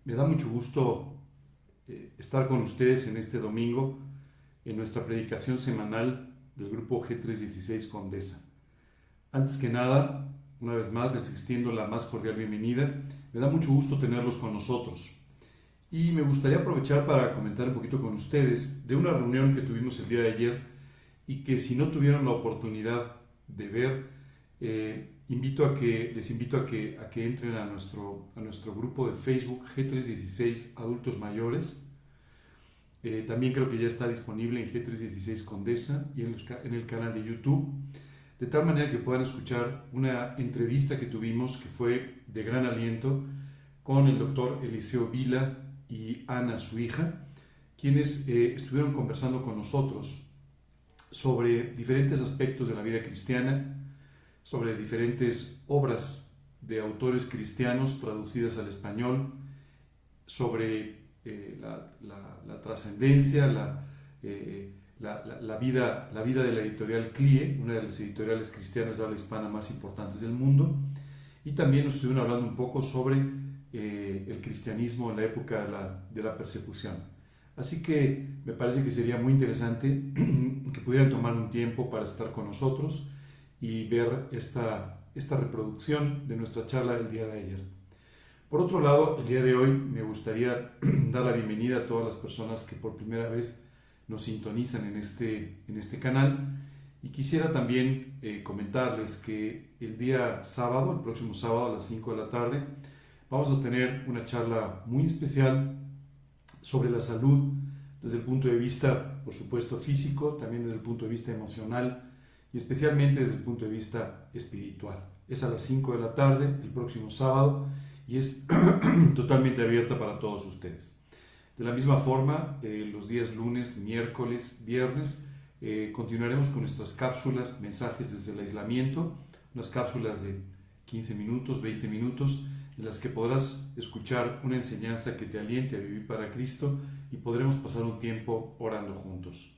Me da mucho gusto estar con ustedes en este domingo en nuestra predicación semanal del grupo G316 Condesa. Antes que nada, una vez más les extiendo la más cordial bienvenida. Me da mucho gusto tenerlos con nosotros. Y me gustaría aprovechar para comentar un poquito con ustedes de una reunión que tuvimos el día de ayer y que si no tuvieron la oportunidad de ver, les invito a que entren a nuestro grupo de Facebook G316 Adultos Mayores. También creo que ya está disponible en G316 Condesa y en el canal de YouTube, de tal manera que puedan escuchar una entrevista que tuvimos que fue de gran aliento con el doctor Eliseo Vila y Ana, su hija, quienes estuvieron conversando con nosotros sobre diferentes aspectos de la vida cristiana, sobre diferentes obras de autores cristianos traducidas al español, sobre la trascendencia, la vida de la editorial CLIE, una de las editoriales cristianas de habla hispana más importantes del mundo, y también nos estuvieron hablando un poco sobre el cristianismo en la época de la persecución. Así que me parece que sería muy interesante que pudieran tomar un tiempo para estar con nosotros y ver esta reproducción de nuestra charla del día de ayer. Por otro lado, el día de hoy me gustaría dar la bienvenida a todas las personas que por primera vez nos sintonizan en este canal, y quisiera también comentarles que el día sábado, el próximo sábado a las 5 de la tarde, vamos a tener una charla muy especial sobre la salud desde el punto de vista, por supuesto, físico, también desde el punto de vista emocional y especialmente desde el punto de vista espiritual. Es a las 5 de la tarde, el próximo sábado, y es totalmente abierta para todos ustedes. De la misma forma, los días lunes, miércoles, viernes, continuaremos con nuestras cápsulas, mensajes desde el aislamiento, unas cápsulas de 15 minutos, 20 minutos, en las que podrás escuchar una enseñanza que te aliente a vivir para Cristo y podremos pasar un tiempo orando juntos.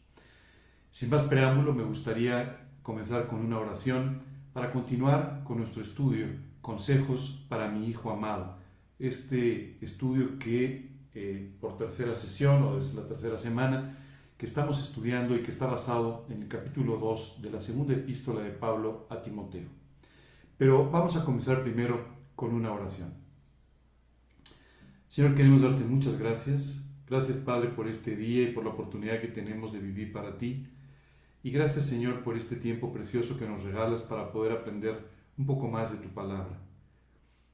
Sin más preámbulo, me gustaría comenzar con una oración para continuar con nuestro estudio Consejos para mi Hijo Amado. Este estudio que por tercera sesión o desde la tercera semana que estamos estudiando y que está basado en el capítulo 2 de la segunda epístola de Pablo a Timoteo. Pero vamos a comenzar primero con una oración. Señor, queremos darte muchas gracias. Gracias, Padre, por este día y por la oportunidad que tenemos de vivir para ti. Y gracias, Señor, por este tiempo precioso que nos regalas para poder aprender un poco más de tu palabra.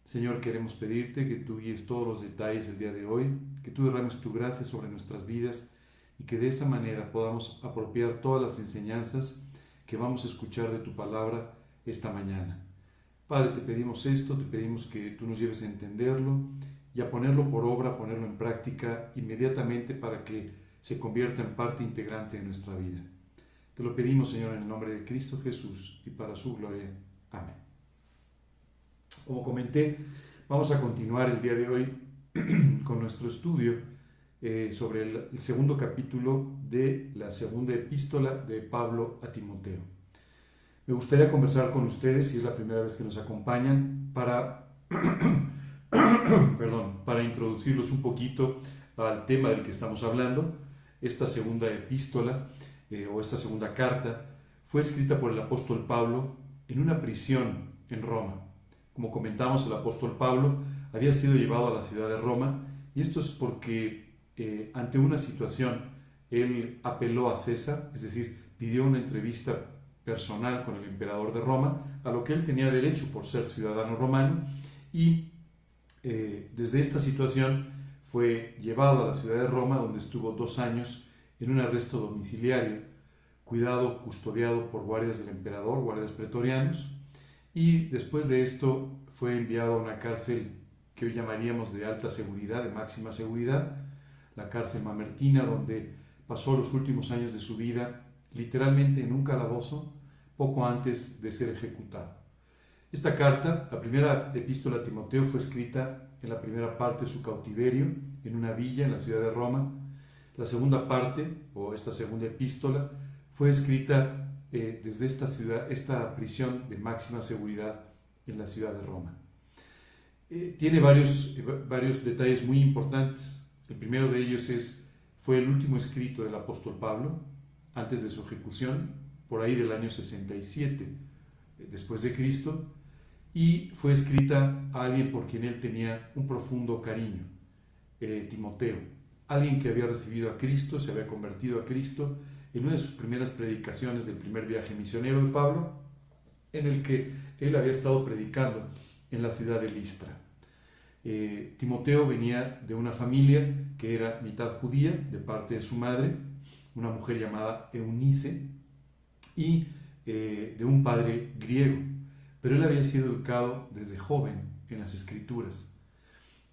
Señor, queremos pedirte que tú guíes todos los detalles del día de hoy, que tú derrames tu gracia sobre nuestras vidas y que de esa manera podamos apropiar todas las enseñanzas que vamos a escuchar de tu palabra esta mañana. Padre, te pedimos esto, te pedimos que tú nos lleves a entenderlo y a ponerlo por obra, a ponerlo en práctica inmediatamente para que se convierta en parte integrante de nuestra vida. Te lo pedimos, Señor, en el nombre de Cristo Jesús y para su gloria. Amén. Como comenté, vamos a continuar el día de hoy con nuestro estudio sobre el segundo capítulo de la segunda epístola de Pablo a Timoteo. Me gustaría conversar con ustedes, si es la primera vez que nos acompañan, para introducirlos un poquito al tema del que estamos hablando. Esta segunda epístola o esta segunda carta fue escrita por el apóstol Pablo en una prisión en Roma. Como comentamos, el apóstol Pablo había sido llevado a la ciudad de Roma, y esto es porque ante una situación él apeló a César, es decir, pidió una entrevista personal con el emperador de Roma, a lo que él tenía derecho por ser ciudadano romano, y desde esta situación fue llevado a la ciudad de Roma, donde estuvo 2 años en un arresto domiciliario, custodiado por guardias del emperador, guardias pretorianos, y después de esto fue enviado a una cárcel que hoy llamaríamos de alta seguridad, de máxima seguridad, la cárcel mamertina, donde pasó los últimos años de su vida literalmente en un calabozo poco antes de ser ejecutado. Esta carta, la primera epístola a Timoteo, fue escrita en la primera parte de su cautiverio, en una villa en la ciudad de Roma. La segunda parte, o esta segunda epístola, fue escrita desde esta prisión de máxima seguridad en la ciudad de Roma. Tiene varios detalles muy importantes. El primero de ellos fue el último escrito del apóstol Pablo antes de su ejecución, por ahí del año 67 después de Cristo, y fue escrita a alguien por quien él tenía un profundo cariño, Timoteo, alguien que había recibido a Cristo, se había convertido a Cristo en una de sus primeras predicaciones del primer viaje misionero de Pablo, en el que él había estado predicando en la ciudad de Listra. Timoteo venía de una familia que era mitad judía, de parte de su madre, una mujer llamada Eunice, y de un padre griego, pero él había sido educado desde joven en las Escrituras,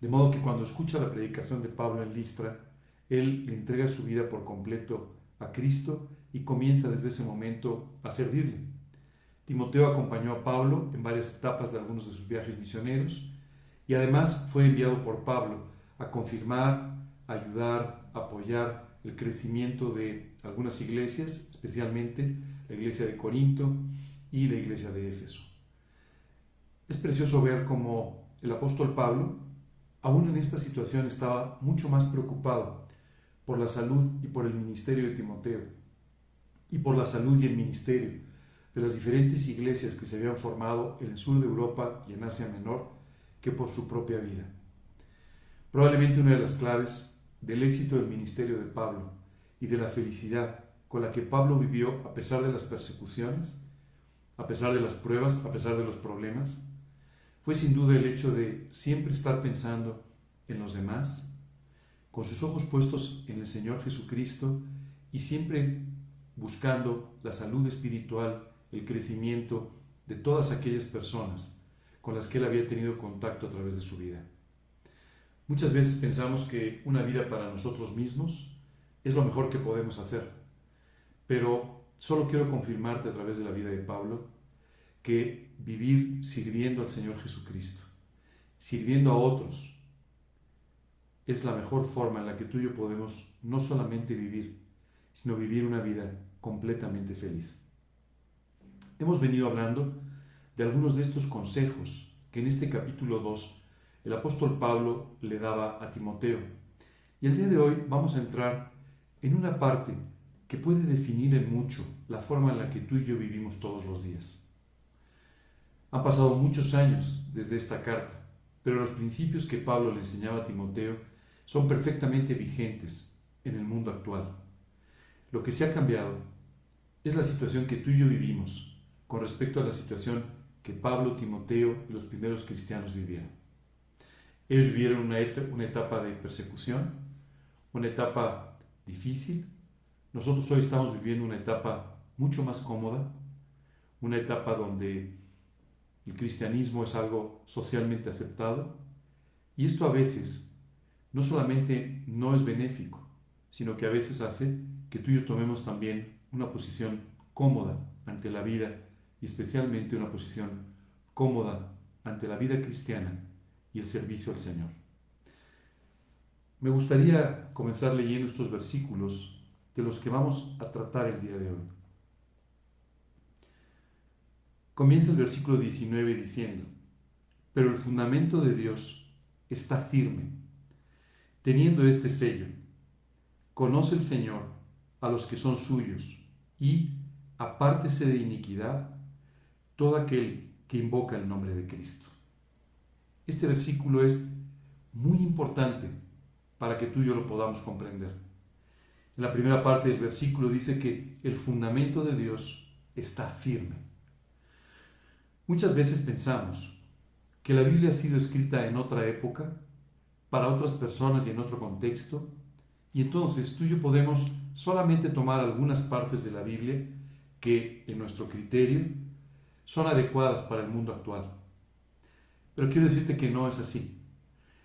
de modo que cuando escucha la predicación de Pablo en Listra, él le entrega su vida por completo a Cristo y comienza desde ese momento a servirle. Timoteo acompañó a Pablo en varias etapas de algunos de sus viajes misioneros y además fue enviado por Pablo a confirmar, ayudar, apoyar el crecimiento de algunas iglesias, especialmente la iglesia de Corinto y la iglesia de Éfeso. Es precioso ver cómo el apóstol Pablo, aún en esta situación, estaba mucho más preocupado por la salud y por el ministerio de Timoteo, y por la salud y el ministerio de las diferentes iglesias que se habían formado en el sur de Europa y en Asia Menor, que por su propia vida. Probablemente una de las claves del éxito del ministerio de Pablo y de la felicidad con la que Pablo vivió a pesar de las persecuciones, a pesar de las pruebas, a pesar de los problemas, fue sin duda el hecho de siempre estar pensando en los demás, con sus ojos puestos en el Señor Jesucristo y siempre buscando la salud espiritual, el crecimiento de todas aquellas personas con las que él había tenido contacto a través de su vida. Muchas veces pensamos que una vida para nosotros mismos es lo mejor que podemos hacer, pero solo quiero confirmarte a través de la vida de Pablo que vivir sirviendo al Señor Jesucristo, sirviendo a otros, es la mejor forma en la que tú y yo podemos no solamente vivir, sino vivir una vida completamente feliz. Hemos venido hablando de algunos de estos consejos que en este capítulo 2 el apóstol Pablo le daba a Timoteo. Y el día de hoy vamos a entrar en una parte que puede definir en mucho la forma en la que tú y yo vivimos todos los días. Han pasado muchos años desde esta carta, pero los principios que Pablo le enseñaba a Timoteo son perfectamente vigentes en el mundo actual. Lo que se ha cambiado es la situación que tú y yo vivimos con respecto a la situación que Pablo, Timoteo y los primeros cristianos vivieron. Ellos vivieron una etapa de persecución, una etapa difícil. Nosotros hoy estamos viviendo una etapa mucho más cómoda, una etapa donde el cristianismo es algo socialmente aceptado, y esto a veces no solamente no es benéfico, sino que a veces hace que tú y yo tomemos también una posición cómoda ante la vida, y especialmente una posición cómoda ante la vida cristiana y el servicio al Señor. Me gustaría comenzar leyendo estos versículos de los que vamos a tratar el día de hoy. Comienza el versículo 19 diciendo: pero el fundamento de Dios está firme, teniendo este sello: conoce el Señor a los que son suyos, y apártese de iniquidad todo aquel que invoca el nombre de Cristo. Este versículo es muy importante para que tú y yo lo podamos comprender. En la primera parte del versículo dice que el fundamento de Dios está firme. Muchas veces pensamos que la Biblia ha sido escrita en otra época, para otras personas y en otro contexto, y entonces tú y yo podemos solamente tomar algunas partes de la Biblia que, en nuestro criterio, son adecuadas para el mundo actual. Pero quiero decirte que no es así.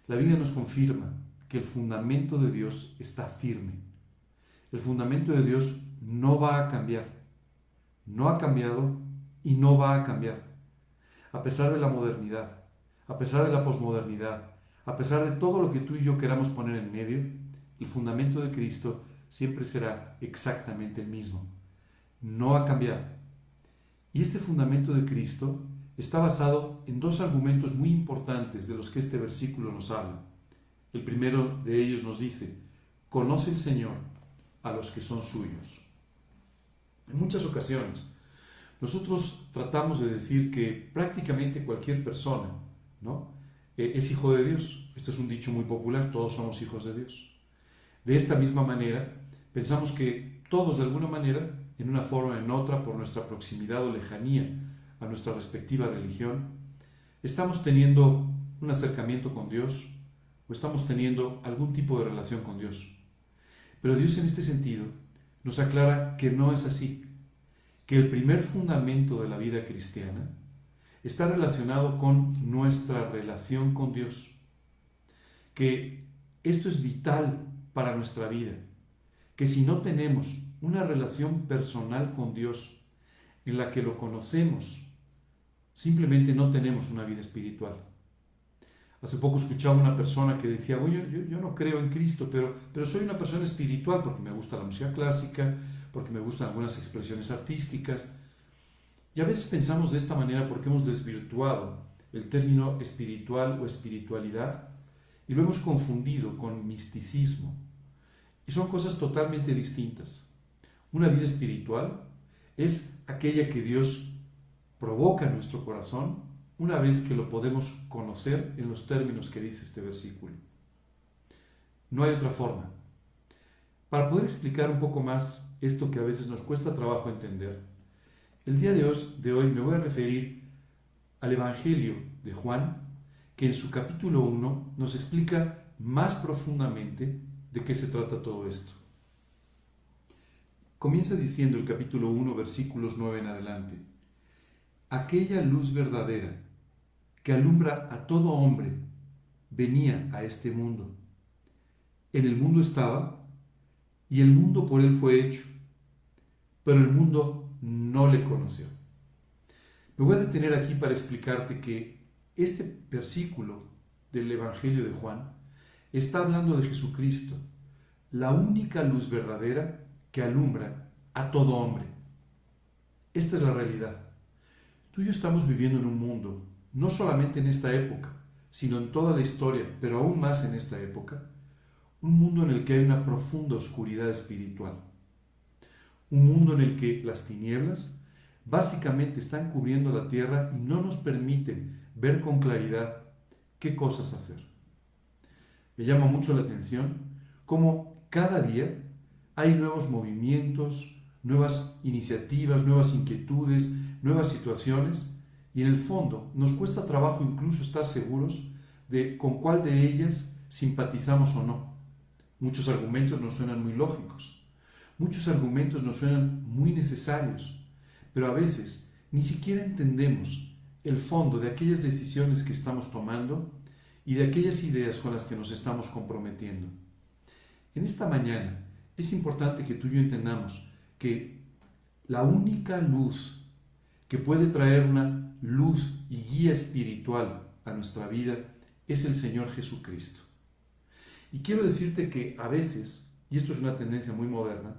La Biblia nos confirma que el fundamento de Dios está firme. El fundamento de Dios no va a cambiar. No ha cambiado y no va a cambiar. A pesar de la modernidad, a pesar de la posmodernidad, a pesar de todo lo que tú y yo queramos poner en medio, el fundamento de Cristo siempre será exactamente el mismo. No ha cambiado. Y este fundamento de Cristo está basado en dos argumentos muy importantes de los que este versículo nos habla. El primero de ellos nos dice: conoce el Señor a los que son suyos. En muchas ocasiones nosotros tratamos de decir que prácticamente cualquier persona, ¿no?, es hijo de Dios. Esto es un dicho muy popular: todos somos hijos de Dios. De esta misma manera, pensamos que todos, de alguna manera, en una forma o en otra, por nuestra proximidad o lejanía a nuestra respectiva religión, estamos teniendo un acercamiento con Dios o estamos teniendo algún tipo de relación con Dios. Pero Dios, en este sentido, nos aclara que no es así, que el primer fundamento de la vida cristiana está relacionado con nuestra relación con Dios, que esto es vital para nuestra vida, que si no tenemos una relación personal con Dios en la que lo conocemos, simplemente no tenemos una vida espiritual. Hace poco escuchaba una persona que decía: oye, yo no creo en Cristo, pero soy una persona espiritual porque me gusta la música clásica, porque me gustan algunas expresiones artísticas. Y a veces pensamos de esta manera porque hemos desvirtuado el término espiritual o espiritualidad y lo hemos confundido con misticismo. Y son cosas totalmente distintas. Una vida espiritual es aquella que Dios provoca en nuestro corazón una vez que lo podemos conocer en los términos que dice este versículo. No hay otra forma. Para poder explicar un poco más esto que a veces nos cuesta trabajo entender, el día de hoy me voy a referir al Evangelio de Juan, que en su capítulo 1 nos explica más profundamente de qué se trata todo esto. Comienza diciendo el capítulo 1, versículos 9 en adelante: aquella luz verdadera que alumbra a todo hombre venía a este mundo. En el mundo estaba, y el mundo por él fue hecho, pero el mundo no le conoció. Me voy a detener aquí para explicarte que este versículo del Evangelio de Juan está hablando de Jesucristo, la única luz verdadera que alumbra a todo hombre. Esta es la realidad. Tú y yo estamos viviendo en un mundo, no solamente en esta época, sino en toda la historia, pero aún más en esta época, un mundo en el que hay una profunda oscuridad espiritual. Un mundo en el que las tinieblas básicamente están cubriendo la tierra y no nos permiten ver con claridad qué cosas hacer. Me llama mucho la atención cómo cada día hay nuevos movimientos, nuevas iniciativas, nuevas inquietudes, nuevas situaciones, y en el fondo nos cuesta trabajo incluso estar seguros de con cuál de ellas simpatizamos o no. Muchos argumentos nos suenan muy lógicos, muchos argumentos nos suenan muy necesarios, pero a veces ni siquiera entendemos el fondo de aquellas decisiones que estamos tomando y de aquellas ideas con las que nos estamos comprometiendo. En esta mañana es importante que tú y yo entendamos que la única luz que puede traer una luz y guía espiritual a nuestra vida es el Señor Jesucristo. Y quiero decirte que a veces, y esto es una tendencia muy moderna,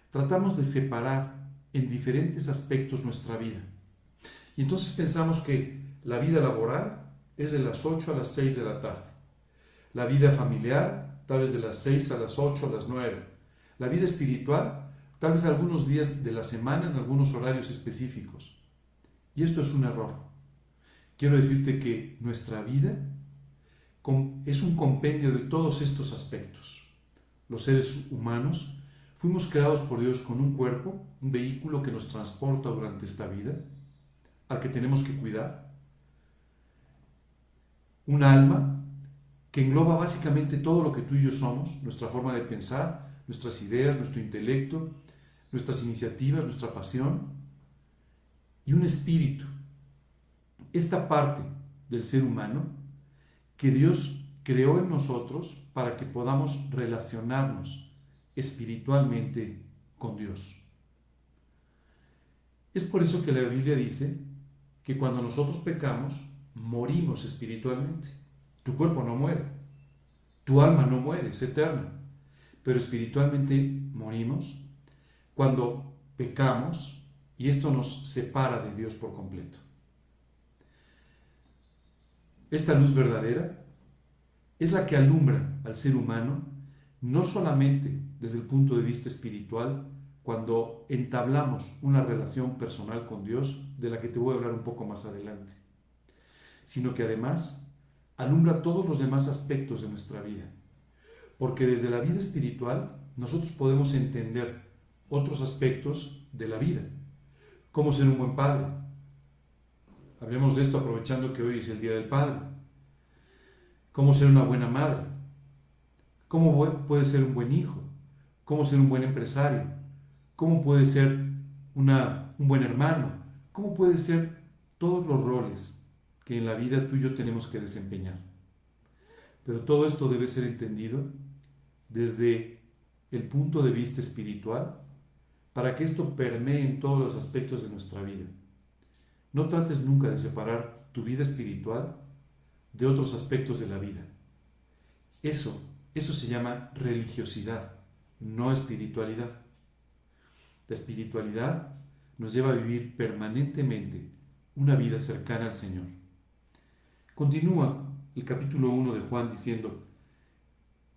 tratamos de separar en diferentes aspectos nuestra vida. Y entonces pensamos que la vida laboral es de las 8 a las 6 de la tarde. La vida familiar, tal vez de las 6 a las 8 a las 9. La vida espiritual, tal vez algunos días de la semana en algunos horarios específicos. Y esto es un error. Quiero decirte que nuestra vida es un compendio de todos estos aspectos. Los seres humanos fuimos creados por Dios con un cuerpo, un vehículo que nos transporta durante esta vida, al que tenemos que cuidar. Un alma que engloba básicamente todo lo que tú y yo somos, nuestra forma de pensar, nuestras ideas, nuestro intelecto, nuestras iniciativas, nuestra pasión, y un espíritu. Esta parte del ser humano que Dios creó en nosotros para que podamos relacionarnos espiritualmente con Dios. Es por eso que la Biblia dice que cuando nosotros pecamos, morimos espiritualmente. Tu cuerpo no muere, tu alma no muere, es eterna, pero espiritualmente morimos cuando pecamos y esto nos separa de Dios por completo. Esta luz verdadera es la que alumbra al ser humano, no solamente desde el punto de vista espiritual, cuando entablamos una relación personal con Dios, de la que te voy a hablar un poco más adelante, sino que además alumbra todos los demás aspectos de nuestra vida. Porque desde la vida espiritual nosotros podemos entender otros aspectos de la vida. Cómo ser un buen padre. Hablemos de esto aprovechando que hoy es el Día del Padre. Cómo ser una buena madre. Cómo puede ser un buen hijo. Cómo ser un buen empresario. Cómo puede ser un buen hermano. Cómo puede ser todos los roles que en la vida tú y yo tenemos que desempeñar. Pero todo esto debe ser entendido desde el punto de vista espiritual, para que esto permee en todos los aspectos de nuestra vida. No trates nunca de separar tu vida espiritual de otros aspectos de la vida. Eso se llama religiosidad, no espiritualidad. La espiritualidad nos lleva a vivir permanentemente una vida cercana al Señor. Continúa el capítulo 1 de Juan diciendo: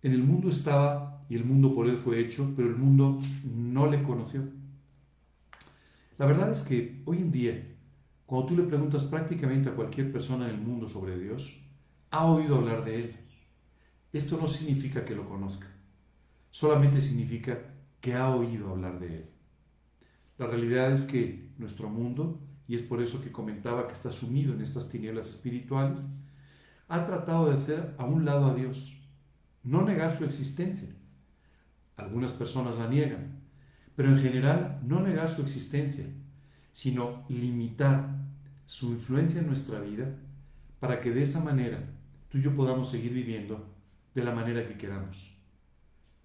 en el mundo estaba y el mundo por él fue hecho, pero el mundo no le conoció. La verdad es que hoy en día, cuando tú le preguntas prácticamente a cualquier persona en el mundo sobre Dios, ha oído hablar de Él. Esto no significa que lo conozca, solamente significa que ha oído hablar de Él. La realidad es que nuestro mundo, y es por eso que comentaba que está sumido en estas tinieblas espirituales, ha tratado de hacer a un lado a Dios, no negar su existencia. Algunas personas la niegan, pero en general no negar su existencia, sino limitar su influencia en nuestra vida para que de esa manera tú y yo podamos seguir viviendo de la manera que queramos.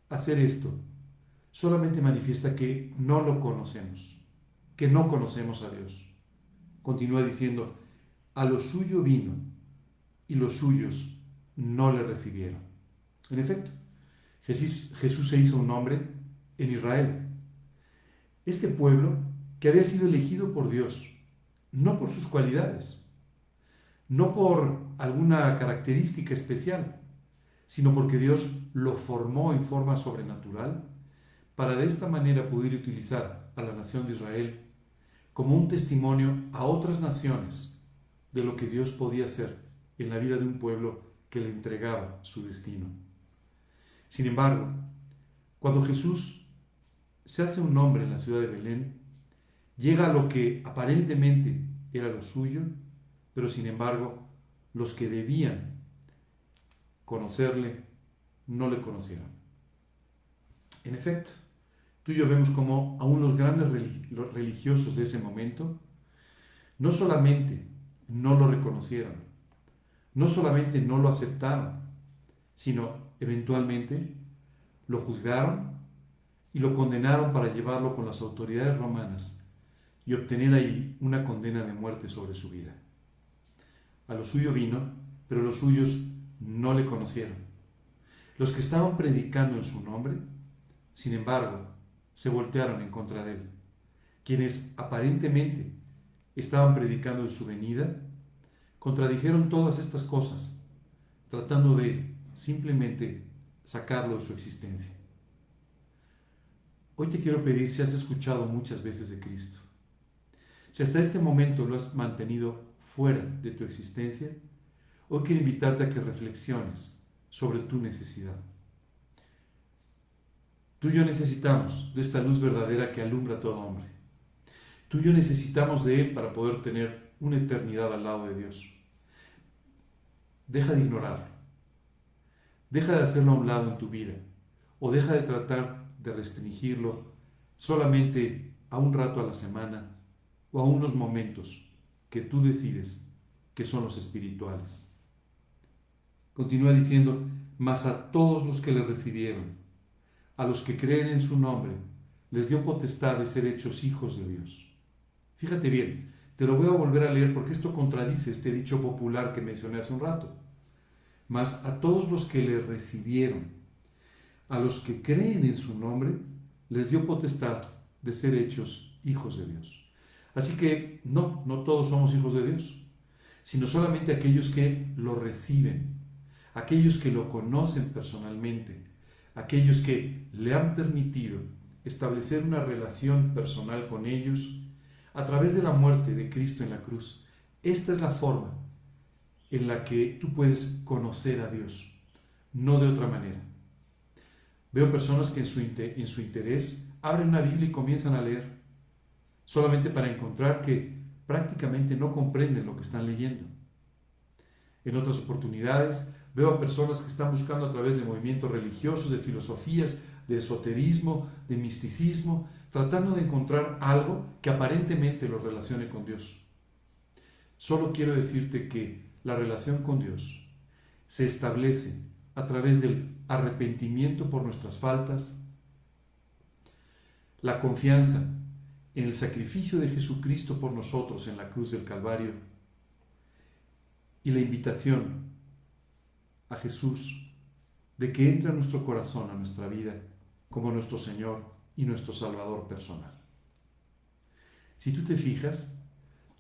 Hacer esto solamente manifiesta que no lo conocemos, que no conocemos a Dios. Continúa diciendo: a lo suyo vino y los suyos no le recibieron. En efecto, Jesús se hizo un hombre en Israel. Este pueblo que había sido elegido por Dios, no por sus cualidades, no por alguna característica especial, sino porque Dios lo formó en forma sobrenatural para de esta manera poder utilizar a la nación de Israel como un testimonio a otras naciones de lo que Dios podía hacer en la vida de un pueblo que le entregaba su destino. Sin embargo, cuando Jesús se hace un hombre en la ciudad de Belén, llega a lo que aparentemente era lo suyo, pero sin embargo, los que debían conocerle no le conocieron. En efecto, tú y yo vemos como aún los grandes religiosos de ese momento no solamente no lo reconocieron, no solamente no lo aceptaron, sino eventualmente lo juzgaron y lo condenaron para llevarlo con las autoridades romanas y obtener ahí una condena de muerte sobre su vida. A lo suyo vino, pero los suyos no le conocieron. Los que estaban predicando en su nombre, sin embargo, se voltearon en contra de él. Quienes aparentemente estaban predicando en su venida, contradijeron todas estas cosas, tratando de simplemente sacarlo de su existencia. Hoy te quiero pedir si has escuchado muchas veces de Cristo, si hasta este momento lo has mantenido fuera de tu existencia, hoy quiero invitarte a que reflexiones sobre tu necesidad. Tú y yo necesitamos de esta luz verdadera que alumbra a todo hombre. Tú y yo necesitamos de Él para poder tener una eternidad al lado de Dios. Deja de ignorarlo. Deja de hacerlo a un lado en tu vida, o deja de tratar de restringirlo solamente a un rato a la semana o a unos momentos que tú decides que son los espirituales. Continúa diciendo: mas a todos los que le recibieron, a los que creen en su nombre, les dio potestad de ser hechos hijos de Dios. Fíjate bien, te lo voy a volver a leer porque esto contradice este dicho popular que mencioné hace un rato. Mas a todos los que le recibieron, a los que creen en su nombre, les dio potestad de ser hechos hijos de Dios. Así que no todos somos hijos de Dios. sino solamente aquellos que lo reciben, aquellos que lo conocen personalmente, aquellos que le han permitido establecer una relación personal con ellos a través de la muerte de Cristo en la cruz. Esta es la forma en la que tú puedes conocer a Dios, no de otra manera. Veo personas que en su interés abren una Biblia y comienzan a leer, solamente para encontrar que prácticamente no comprenden lo que están leyendo. En otras oportunidades veo a personas que están buscando a través de movimientos religiosos, de filosofías, de esoterismo, de misticismo, tratando de encontrar algo que aparentemente los relacione con Dios. Solo quiero decirte que la relación con Dios se establece a través del arrepentimiento por nuestras faltas, la confianza en el sacrificio de Jesucristo por nosotros en la cruz del Calvario y la invitación a Jesús de que entre a nuestro corazón, a nuestra vida, como nuestro Señor y nuestro Salvador personal. Si tú te fijas,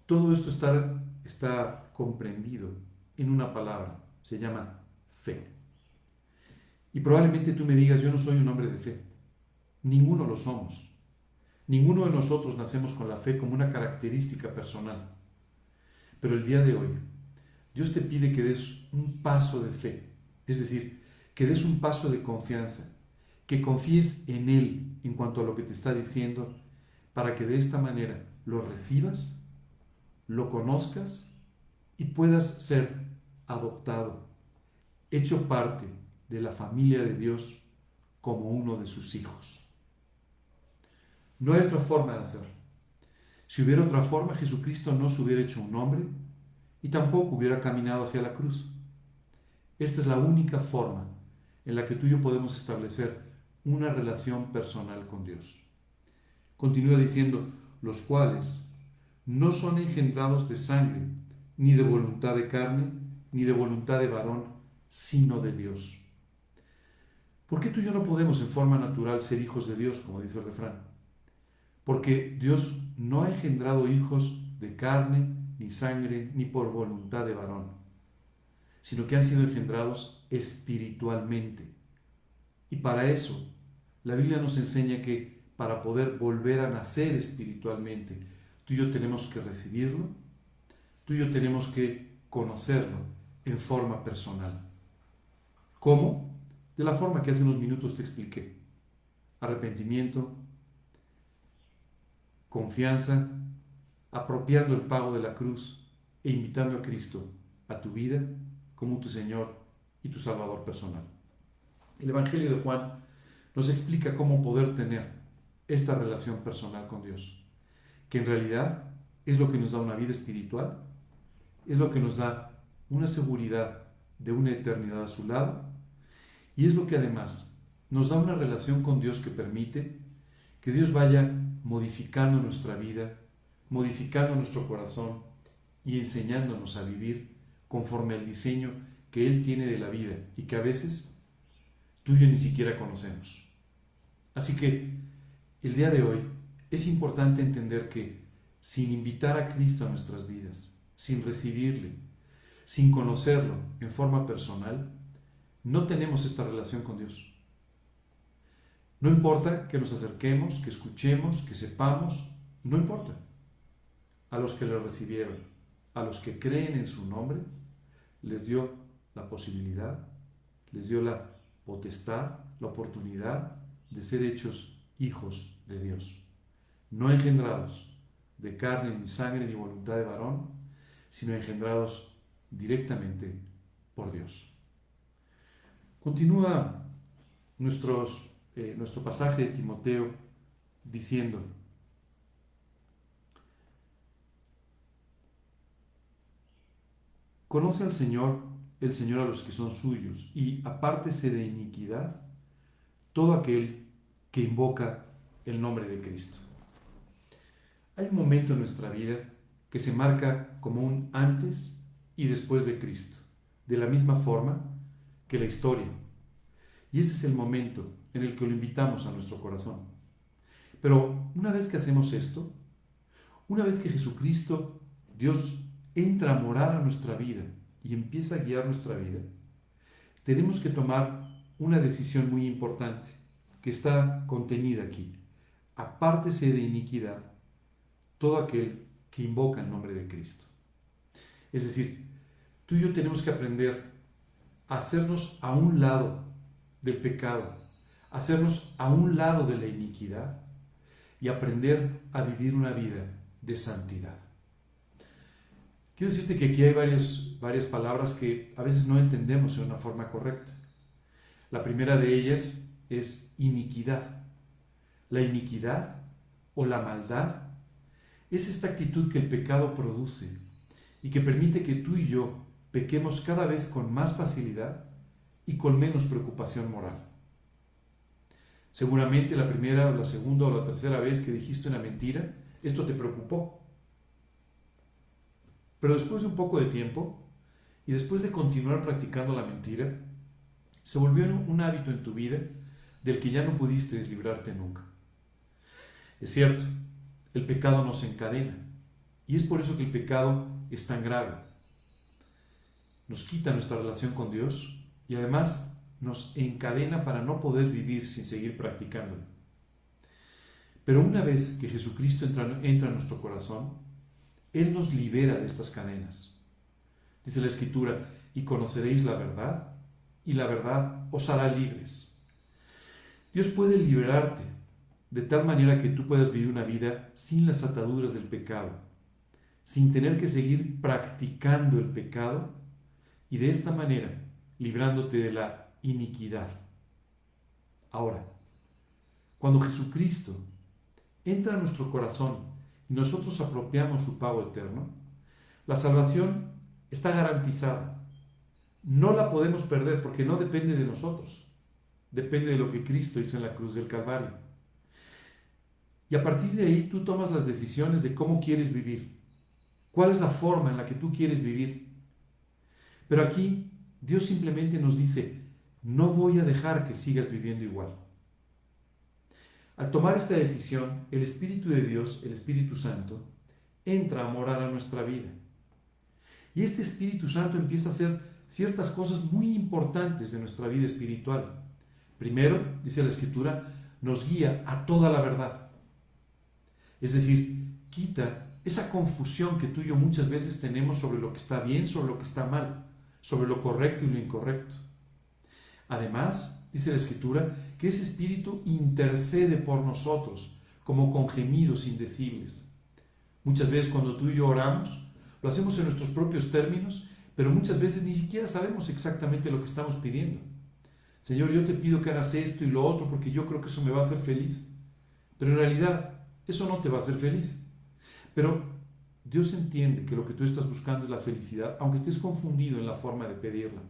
todo esto está comprendido en una palabra, se llama fe. Y probablemente tú me digas, yo no soy un hombre de fe. Ninguno lo somos. Ninguno de nosotros nacemos con la fe como una característica personal. Pero el día de hoy, Dios te pide que des un paso de fe, es decir, que des un paso de confianza, que confíes en Él en cuanto a lo que te está diciendo, para que de esta manera lo recibas, lo conozcas y puedas ser adoptado, hecho parte de la familia de Dios como uno de sus hijos. No hay otra forma de hacerlo. Si hubiera otra forma, Jesucristo no se hubiera hecho un hombre y tampoco hubiera caminado hacia la cruz. Esta es la única forma en la que tú y yo podemos establecer una relación personal con Dios. Continúa diciendo, los cuales no son engendrados de sangre, ni de voluntad de carne, ni de voluntad de varón, sino de Dios. ¿Por qué tú y yo no podemos en forma natural ser hijos de Dios, como dice el refrán? Porque Dios no ha engendrado hijos de carne, ni sangre, ni por voluntad de varón, sino que han sido engendrados espiritualmente. Y para eso, la Biblia nos enseña que para poder volver a nacer espiritualmente, tú y yo tenemos que recibirlo, tú y yo tenemos que conocerlo en forma personal. ¿Cómo? De la forma que hace unos minutos te expliqué. Arrepentimiento, confianza, apropiando el pago de la cruz e invitando a Cristo a tu vida como tu Señor y tu Salvador personal. El Evangelio de Juan nos explica cómo poder tener esta relación personal con Dios, que en realidad es lo que nos da una vida espiritual, es lo que nos da una seguridad de una eternidad a su lado, y es lo que además nos da una relación con Dios que permite que Dios vaya modificando nuestra vida, modificando nuestro corazón y enseñándonos a vivir conforme al diseño que Él tiene de la vida y que a veces tú y yo ni siquiera conocemos. Así que el día de hoy es importante entender que sin invitar a Cristo a nuestras vidas, sin recibirle, sin conocerlo en forma personal, no tenemos esta relación con Dios. No importa que nos acerquemos, que escuchemos, que sepamos, no importa. A los que le recibieron, a los que creen en su nombre, les dio la posibilidad, les dio la potestad, la oportunidad de ser hechos hijos de Dios. No engendrados de carne, ni sangre, ni voluntad de varón, sino engendrados directamente por Dios. Continúa nuestro pasaje de Timoteo diciendo: conoce al Señor, el Señor a los que son suyos, y apártese de iniquidad todo aquel que invoca el nombre de Cristo. Hay un momento en nuestra vida que se marca como un antes y después de Cristo, de la misma forma que la historia. Y ese es el momento en el que lo invitamos a nuestro corazón. Pero una vez que hacemos esto, una vez que Jesucristo, Dios entra a morar a nuestra vida y empieza a guiar nuestra vida, tenemos que tomar una decisión muy importante que está contenida aquí. Apártese de iniquidad todo aquel que invoca el nombre de Cristo. Es decir, tú y yo tenemos que aprender a hacernos a un lado del pecado, hacernos a un lado de la iniquidad y aprender a vivir una vida de santidad. Quiero decirte que aquí hay varias palabras que a veces no entendemos de una forma correcta. La primera de ellas es iniquidad. La iniquidad o la maldad es esta actitud que el pecado produce y que permite que tú y yo pequemos cada vez con más facilidad y con menos preocupación moral. Seguramente la primera o la segunda o la tercera vez que dijiste una mentira, esto te preocupó. Pero después de un poco de tiempo y después de continuar practicando la mentira, se volvió un hábito en tu vida del que ya no pudiste librarte nunca. Es cierto, el pecado nos encadena y es por eso que el pecado es tan grave. Nos quita nuestra relación con Dios y además nos encadena para no poder vivir sin seguir practicándolo. Pero una vez que Jesucristo entra en nuestro corazón, Él nos libera de estas cadenas. Dice la Escritura, y conoceréis la verdad, y la verdad os hará libres. Dios puede liberarte de tal manera que tú puedas vivir una vida sin las ataduras del pecado, sin tener que seguir practicando el pecado y de esta manera librándote de la iniquidad. Ahora, cuando Jesucristo entra a nuestro corazón y nosotros apropiamos su pago eterno, la salvación está garantizada. No la podemos perder porque no depende de nosotros. Depende de lo que Cristo hizo en la cruz del Calvario. Y a partir de ahí tú tomas las decisiones de cómo quieres vivir. ¿Cuál es la forma en la que tú quieres vivir? Pero aquí Dios simplemente nos dice, no voy a dejar que sigas viviendo igual. Al tomar esta decisión, el Espíritu de Dios, el Espíritu Santo, entra a morar a nuestra vida. Y este Espíritu Santo empieza a hacer ciertas cosas muy importantes de nuestra vida espiritual. Primero, dice la Escritura, nos guía a toda la verdad. Es decir, quita esa confusión que tú y yo muchas veces tenemos sobre lo que está bien, sobre lo que está mal, sobre lo correcto y lo incorrecto. Además, dice la Escritura, que ese Espíritu intercede por nosotros, como con gemidos indecibles. Muchas veces cuando tú y yo oramos, lo hacemos en nuestros propios términos, pero muchas veces ni siquiera sabemos exactamente lo que estamos pidiendo. Señor, yo te pido que hagas esto y lo otro porque yo creo que eso me va a hacer feliz. Pero en realidad, eso no te va a hacer feliz. Pero Dios entiende que lo que tú estás buscando es la felicidad, aunque estés confundido en la forma de pedirla.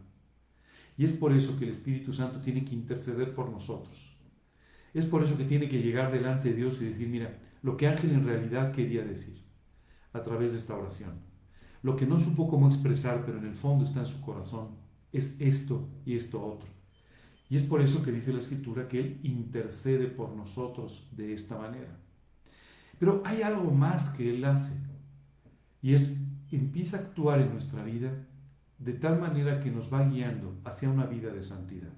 Y es por eso que el Espíritu Santo tiene que interceder por nosotros. Es por eso que tiene que llegar delante de Dios y decir, mira, lo que Ángel en realidad quería decir a través de esta oración. Lo que no supo cómo expresar, pero en el fondo está en su corazón, es esto y esto otro. Y es por eso que dice la Escritura que Él intercede por nosotros de esta manera. Pero hay algo más que Él hace, y es, empieza a actuar en nuestra vida de tal manera que nos va guiando hacia una vida de santidad.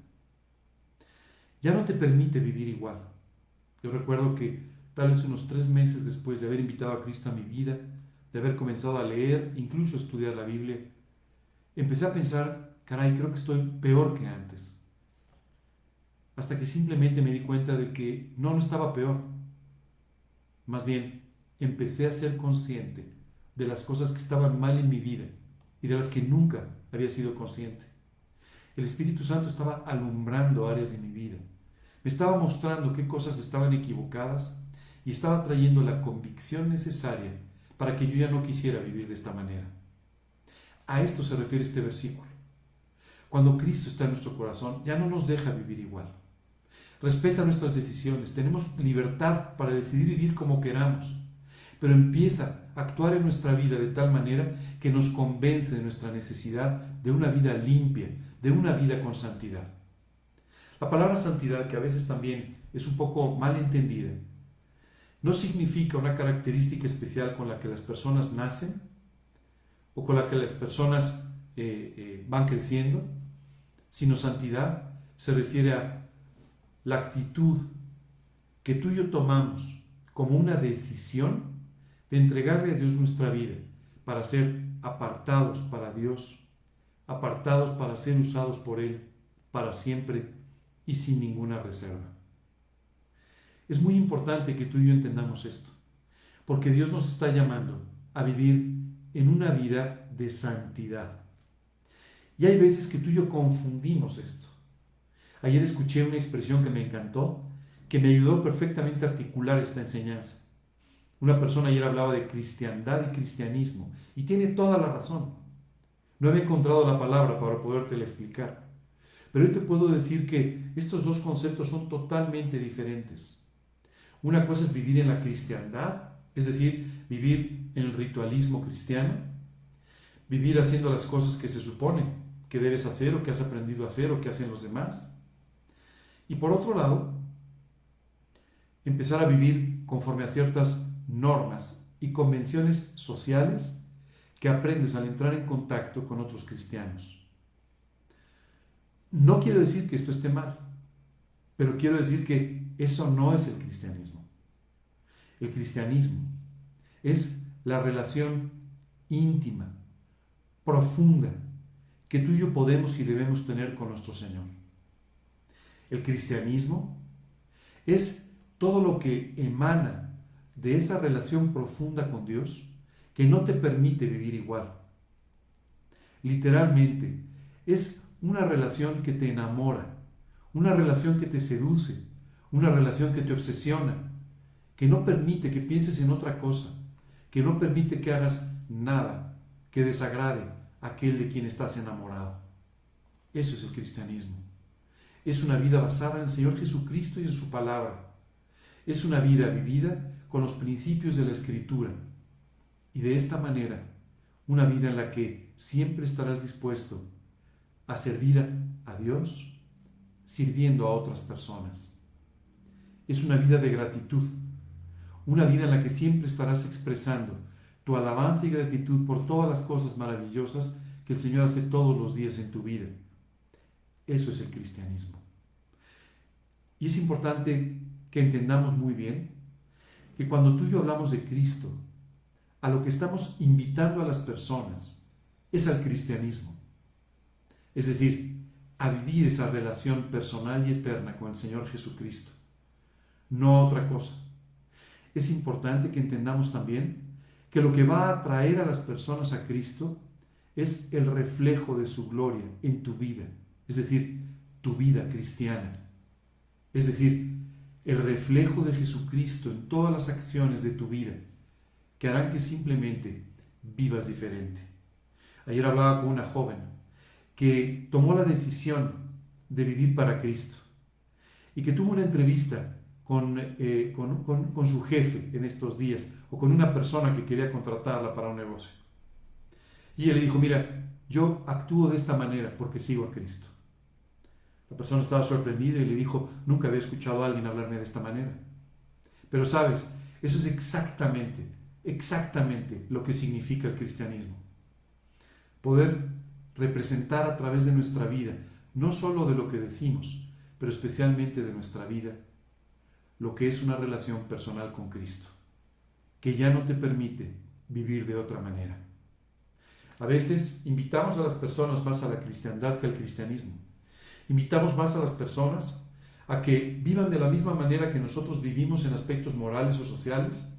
Ya no te permite vivir igual. Yo recuerdo que tal vez unos 3 meses después de haber invitado a Cristo a mi vida, de haber comenzado a leer, incluso a estudiar la Biblia, empecé a pensar, caray, creo que estoy peor que antes. Hasta que simplemente me di cuenta de que no estaba peor. Más bien, empecé a ser consciente de las cosas que estaban mal en mi vida y de las que nunca había sido consciente. El Espíritu Santo estaba alumbrando áreas de mi vida. Me estaba mostrando qué cosas estaban equivocadas y estaba trayendo la convicción necesaria para que yo ya no quisiera vivir de esta manera. A esto se refiere este versículo. Cuando Cristo está en nuestro corazón, ya no nos deja vivir igual. Respeta nuestras decisiones, tenemos libertad para decidir vivir como queramos, pero empieza a actuar en nuestra vida de tal manera que nos convence de nuestra necesidad de una vida limpia, de una vida con santidad. La palabra santidad, que a veces también es un poco mal entendida, no significa una característica especial con la que las personas nacen o con la que las personas van creciendo, sino santidad se refiere a la actitud que tú y yo tomamos como una decisión de entregarle a Dios nuestra vida para ser apartados para Dios, apartados para ser usados por Él para siempre y sin ninguna reserva. Es muy importante que tú y yo entendamos esto, porque Dios nos está llamando a vivir en una vida de santidad. Y hay veces que tú y yo confundimos esto. Ayer escuché una expresión que me encantó, que me ayudó perfectamente a articular esta enseñanza. Una persona ayer hablaba de cristiandad y cristianismo, y tiene toda la razón. No había encontrado la palabra para podértela explicar. Pero yo te puedo decir que estos dos conceptos son totalmente diferentes. Una cosa es vivir en la cristiandad, es decir, vivir en el ritualismo cristiano, vivir haciendo las cosas que se supone que debes hacer o que has aprendido a hacer o que hacen los demás. Y por otro lado, empezar a vivir conforme a ciertas normas y convenciones sociales que aprendes al entrar en contacto con otros cristianos. No quiero decir que esto esté mal, pero quiero decir que eso no es el cristianismo. El cristianismo es la relación íntima, profunda, que tú y yo podemos y debemos tener con nuestro Señor. El cristianismo es todo lo que emana de esa relación profunda con Dios que no te permite vivir igual. Literalmente, es una relación que te enamora, una relación que te seduce, una relación que te obsesiona, que no permite que pienses en otra cosa, que no permite que hagas nada que desagrade a aquel de quien estás enamorado. Eso es el cristianismo. Es una vida basada en el Señor Jesucristo y en su palabra. Es una vida vivida con los principios de la Escritura. Y de esta manera, una vida en la que siempre estarás dispuesto a servir a Dios, sirviendo a otras personas. Es una vida de gratitud, una vida en la que siempre estarás expresando tu alabanza y gratitud por todas las cosas maravillosas que el Señor hace todos los días en tu vida. Eso es el cristianismo. Y es importante que entendamos muy bien que cuando tú y yo hablamos de Cristo, a lo que estamos invitando a las personas es al cristianismo. Es decir, a vivir esa relación personal y eterna con el Señor Jesucristo, no a otra cosa. Es importante que entendamos también que lo que va a atraer a las personas a Cristo es el reflejo de su gloria en tu vida, es decir, tu vida cristiana. Es decir, el reflejo de Jesucristo en todas las acciones de tu vida, que harán que simplemente vivas diferente. Ayer hablaba con una joven que tomó la decisión de vivir para Cristo y que tuvo una entrevista con su jefe en estos días o con una persona que quería contratarla para un negocio. Y ella le dijo, mira, yo actúo de esta manera porque sigo a Cristo. La persona estaba sorprendida y le dijo, nunca había escuchado a alguien hablarme de esta manera. Pero sabes, eso es exactamente lo que significa el cristianismo. Poder representar a través de nuestra vida, no solo de lo que decimos, pero especialmente de nuestra vida, lo que es una relación personal con Cristo, que ya no te permite vivir de otra manera. A veces invitamos a las personas más a la cristiandad que al cristianismo. Invitamos más a las personas a que vivan de la misma manera que nosotros vivimos en aspectos morales o sociales,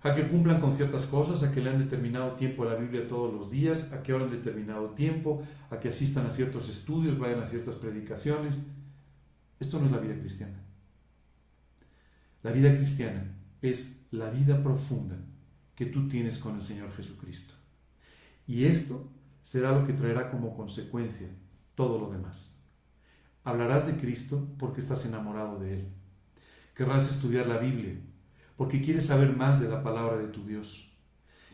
a que cumplan con ciertas cosas, a que lean determinado tiempo la Biblia todos los días, a que oren determinado tiempo, a que asistan a ciertos estudios, vayan a ciertas predicaciones. Esto no es la vida cristiana. La vida cristiana es la vida profunda que tú tienes con el Señor Jesucristo. Y esto será lo que traerá como consecuencia todo lo demás. Hablarás de Cristo porque estás enamorado de Él. Querrás estudiar la Biblia porque quieres saber más de la palabra de tu Dios.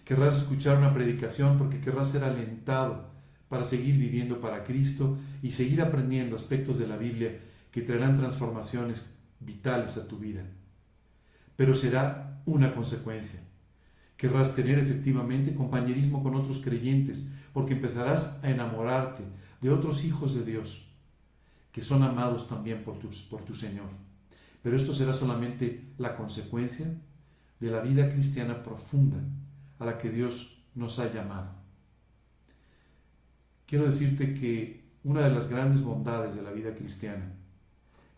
Querrás escuchar una predicación porque querrás ser alentado para seguir viviendo para Cristo y seguir aprendiendo aspectos de la Biblia que traerán transformaciones vitales a tu vida. Pero será una consecuencia, Querrás tener efectivamente compañerismo con otros creyentes, porque empezarás a enamorarte de otros hijos de Dios, que son amados también por tu Señor. Pero esto será solamente la consecuencia de la vida cristiana profunda a la que Dios nos ha llamado. Quiero decirte que una de las grandes bondades de la vida cristiana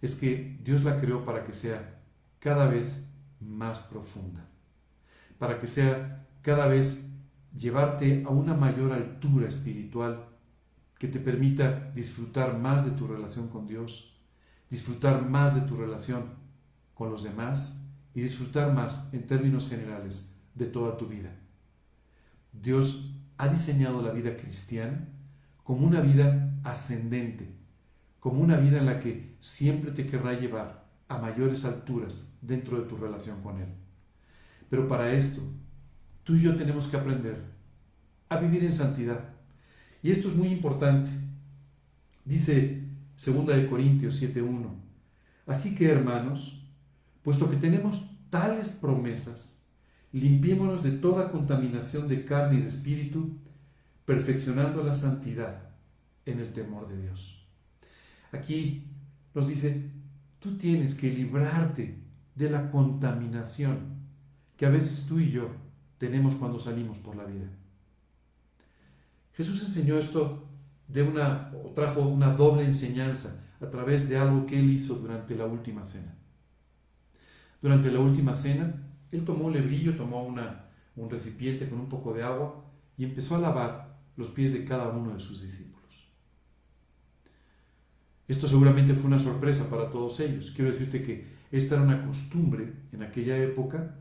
es que Dios la creó para que sea cada vez más profunda, para que sea cada vez llevarte a una mayor altura espiritual que te permita disfrutar más de tu relación con Dios, disfrutar más de tu relación con los demás y disfrutar más, en términos generales, de toda tu vida. Dios ha diseñado la vida cristiana como una vida ascendente, como una vida en la que siempre te querrá llevar a mayores alturas dentro de tu relación con Él. Pero para esto, tú y yo tenemos que aprender a vivir en santidad. Y esto es muy importante. Dice 2 Corintios 7:1: así que, hermanos, puesto que tenemos tales promesas, limpiémonos de toda contaminación de carne y de espíritu, perfeccionando la santidad en el temor de Dios. Aquí nos dice, tú tienes que librarte de la contaminación que a veces tú y yo tenemos cuando salimos por la vida. Jesús enseñó esto o trajo una doble enseñanza a través de algo que Él hizo durante la última cena. Durante la última cena, Él tomó un lebrillo, tomó un recipiente con un poco de agua y empezó a lavar los pies de cada uno de sus discípulos. Esto seguramente fue una sorpresa para todos ellos. Quiero decirte que esta era una costumbre en aquella época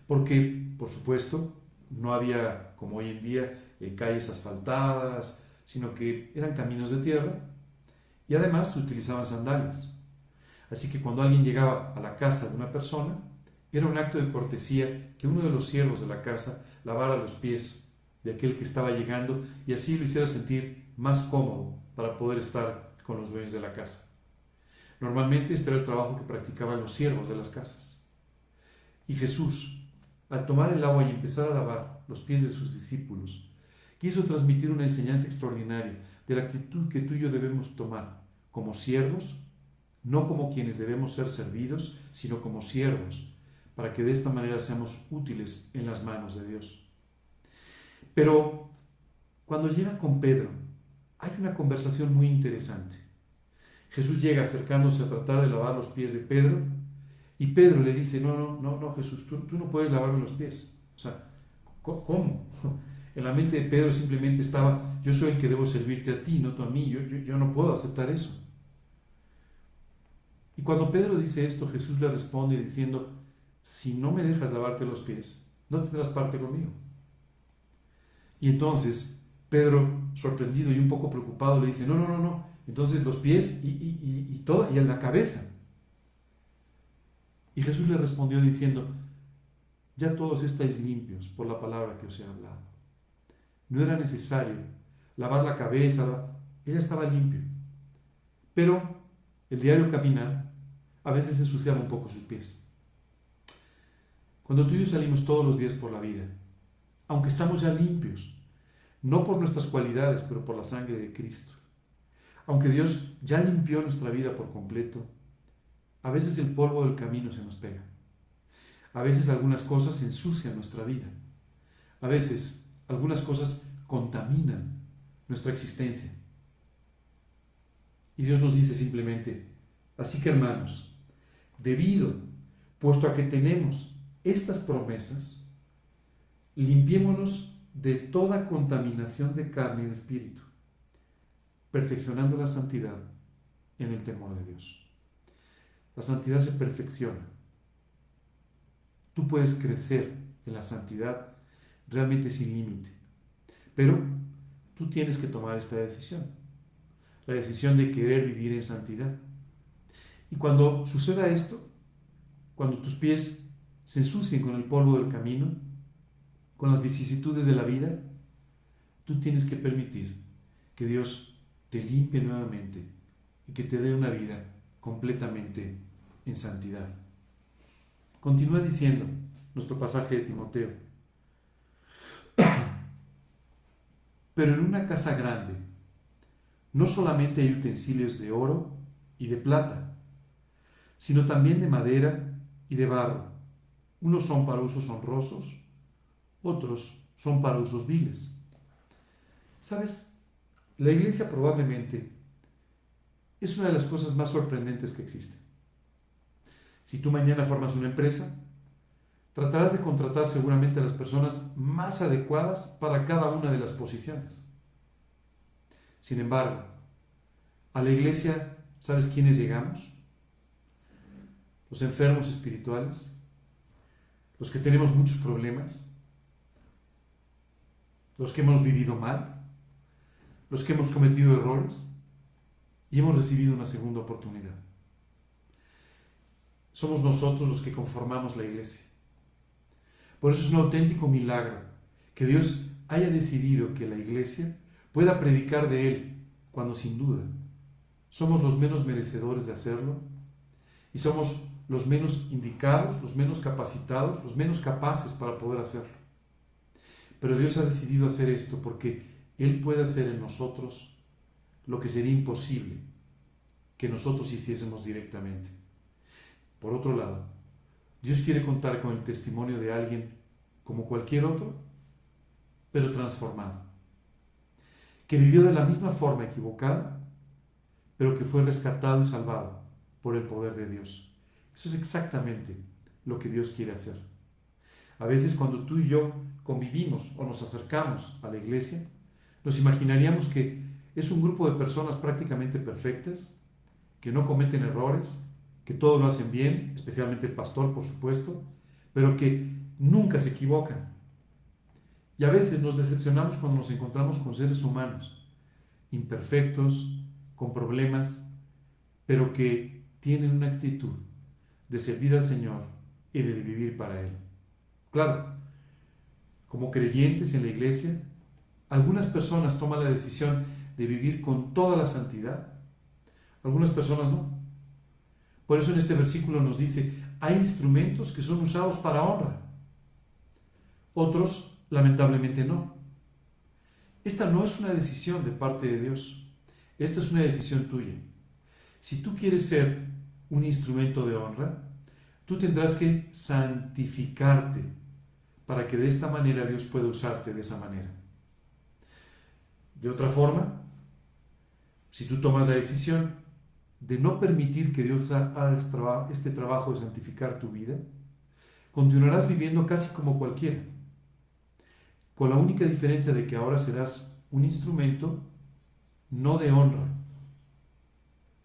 porque, por supuesto, no había, como hoy en día, calles asfaltadas, sino que eran caminos de tierra y además se utilizaban sandalias. Así que cuando alguien llegaba a la casa de una persona, era un acto de cortesía que uno de los siervos de la casa lavara los pies de aquel que estaba llegando y así lo hiciera sentir más cómodo para poder estar con los dueños de la casa. Normalmente este era el trabajo que practicaban los siervos de las casas. Y Jesús, al tomar el agua y empezar a lavar los pies de sus discípulos, quiso transmitir una enseñanza extraordinaria de la actitud que tú y yo debemos tomar como siervos, no como quienes debemos ser servidos, sino como siervos, para que de esta manera seamos útiles en las manos de Dios. Pero cuando llega con Pedro, hay una conversación muy interesante. Jesús llega acercándose a tratar de lavar los pies de Pedro y Pedro le dice, no, Jesús, tú no puedes lavarme los pies. O sea, ¿cómo? En la mente de Pedro simplemente estaba, yo soy el que debo servirte a ti, no tú a mí, yo no puedo aceptar eso. Y cuando Pedro dice esto, Jesús le responde diciendo, si no me dejas lavarte los pies, no tendrás parte conmigo. Y entonces Pedro, sorprendido y un poco preocupado, le dice, no, entonces los pies y en la cabeza. Y Jesús le respondió diciendo, ya todos estáis limpios por la palabra que os he hablado. No era necesario lavar la cabeza, ella estaba limpio. Pero el diario caminar a veces ensuciaba un poco sus pies. Cuando tú y yo salimos todos los días por la vida, aunque estamos ya limpios, no por nuestras cualidades, pero por la sangre de Cristo, aunque Dios ya limpió nuestra vida por completo, a veces el polvo del camino se nos pega. A veces algunas cosas ensucian nuestra vida. A veces algunas cosas contaminan nuestra existencia. Y Dios nos dice simplemente, así que hermanos, puesto a que tenemos estas promesas, limpiémonos de toda contaminación de carne y de espíritu, perfeccionando la santidad en el temor de Dios. La santidad se perfecciona. Tú puedes crecer en la santidad realmente sin límite, pero tú tienes que tomar esta decisión, la decisión de querer vivir en santidad. Y cuando suceda esto, cuando tus pies se ensucien con el polvo del camino, con las vicisitudes de la vida, tú tienes que permitir que Dios te limpie nuevamente y que te dé una vida completamente en santidad. Continúa diciendo nuestro pasaje de Timoteo, Pero en una casa grande no solamente hay utensilios de oro y de plata, sino también de madera y de barro. Unos son para usos honrosos, otros son para usos viles. ¿Sabes? La iglesia probablemente es una de las cosas más sorprendentes que existen. Si tú mañana formas una empresa, tratarás de contratar seguramente a las personas más adecuadas para cada una de las posiciones. Sin embargo, a la iglesia, ¿sabes quiénes llegamos? Los enfermos espirituales, los que tenemos muchos problemas, los que hemos vivido mal, los que hemos cometido errores y hemos recibido una segunda oportunidad. Somos nosotros los que conformamos la iglesia. Por eso es un auténtico milagro que Dios haya decidido que la iglesia pueda predicar de Él, cuando sin duda somos los menos merecedores de hacerlo y somos los menos indicados, los menos capacitados, los menos capaces para poder hacerlo. Pero Dios ha decidido hacer esto porque Él puede hacer en nosotros lo que sería imposible que nosotros hiciésemos directamente. Por otro lado, Dios quiere contar con el testimonio de alguien como cualquier otro, pero transformado, que vivió de la misma forma equivocada, pero que fue rescatado y salvado por el poder de Dios. Eso es exactamente lo que Dios quiere hacer. A veces cuando tú y yo convivimos o nos acercamos a la iglesia, nos imaginaríamos que es un grupo de personas prácticamente perfectas, que no cometen errores, que todo lo hacen bien, especialmente el pastor, por supuesto, pero que nunca se equivocan. Y a veces nos decepcionamos cuando nos encontramos con seres humanos, imperfectos, con problemas, pero que tienen una actitud de servir al Señor y de vivir para Él. Claro, como creyentes en la iglesia, algunas personas toman la decisión de vivir con toda la santidad, algunas personas no. Por eso en este versículo nos dice, hay instrumentos que son usados para honra, otros lamentablemente no. Esta no es una decisión de parte de Dios, esta es una decisión tuya. Si tú quieres ser un instrumento de honra, tú tendrás que santificarte para que de esta manera Dios pueda usarte de esa manera. De otra forma, si tú tomas la decisión de no permitir que Dios haga este trabajo de santificar tu vida, continuarás viviendo casi como cualquiera, con la única diferencia de que ahora serás un instrumento no de honra.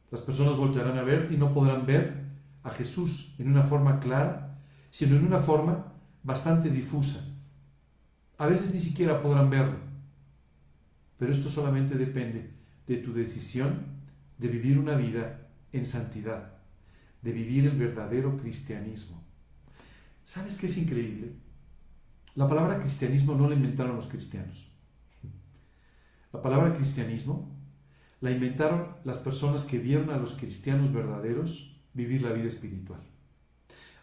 Las personas voltearán a verte y no podrán ver a Jesús en una forma clara, sino en una forma bastante difusa. A veces ni siquiera podrán verlo, pero esto solamente depende de tu decisión de vivir una vida en santidad, de vivir el verdadero cristianismo. ¿Sabes qué es increíble? La palabra cristianismo no la inventaron los cristianos. La palabra cristianismo la inventaron las personas que vieron a los cristianos verdaderos vivir la vida espiritual.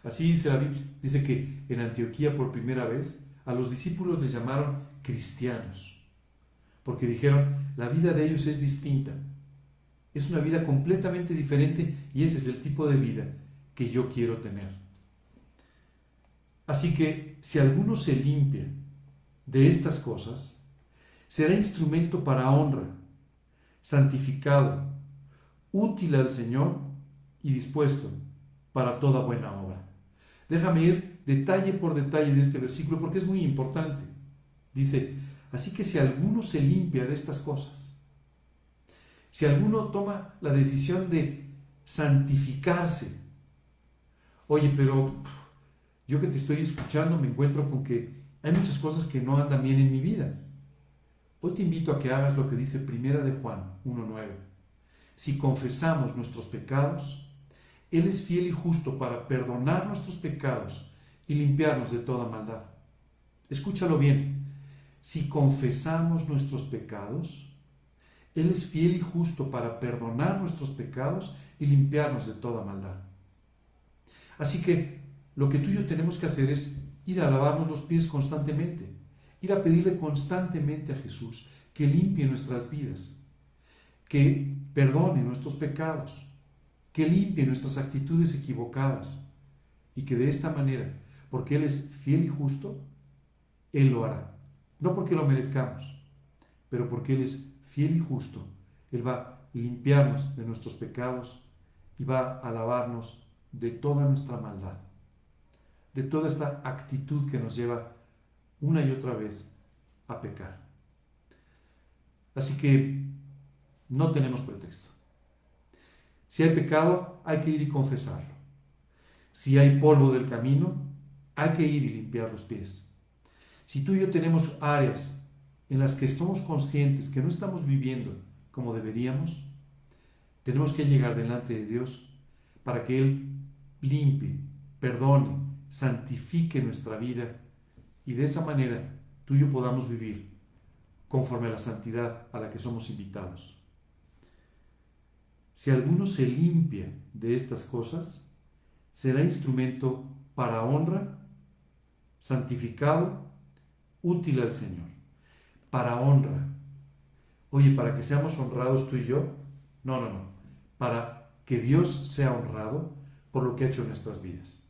Así dice la Biblia. Dice que en Antioquía por primera vez a los discípulos les llamaron cristianos, porque dijeron, la vida de ellos es distinta. Es una vida completamente diferente y ese es el tipo de vida que yo quiero tener. Así que si alguno se limpia de estas cosas, será instrumento para honra, santificado, útil al Señor y dispuesto para toda buena obra. Déjame ir detalle por detalle de este versículo porque es muy importante. Dice, así que si alguno se limpia de estas cosas, si alguno toma la decisión de santificarse, oye, pero yo que te estoy escuchando me encuentro con que hay muchas cosas que no andan bien en mi vida. Hoy te invito a que hagas lo que dice Primera de Juan 1:9. Si confesamos nuestros pecados, Él es fiel y justo para perdonar nuestros pecados y limpiarnos de toda maldad. Escúchalo bien. Si confesamos nuestros pecados, Él es fiel y justo para perdonar nuestros pecados y limpiarnos de toda maldad. Así que lo que tú y yo tenemos que hacer es ir a lavarnos los pies constantemente, ir a pedirle constantemente a Jesús que limpie nuestras vidas, que perdone nuestros pecados, que limpie nuestras actitudes equivocadas y que de esta manera, porque Él es fiel y justo, Él lo hará. No porque lo merezcamos, pero porque Él es fiel y justo. Él va a limpiarnos de nuestros pecados y va a lavarnos de toda nuestra maldad, de toda esta actitud que nos lleva una y otra vez a pecar. Así que no tenemos pretexto. Si hay pecado, hay que ir y confesarlo. Si hay polvo del camino, hay que ir y limpiar los pies. Si tú y yo tenemos áreas en las que somos conscientes que no estamos viviendo como deberíamos, tenemos que llegar delante de Dios para que Él limpie, perdone, santifique nuestra vida y de esa manera tú y yo podamos vivir conforme a la santidad a la que somos invitados. Si alguno se limpia de estas cosas, será instrumento para honra, santificado, útil al Señor. Para honra. Oye, ¿para que seamos honrados tú y yo? No. Para que Dios sea honrado por lo que ha hecho en nuestras vidas.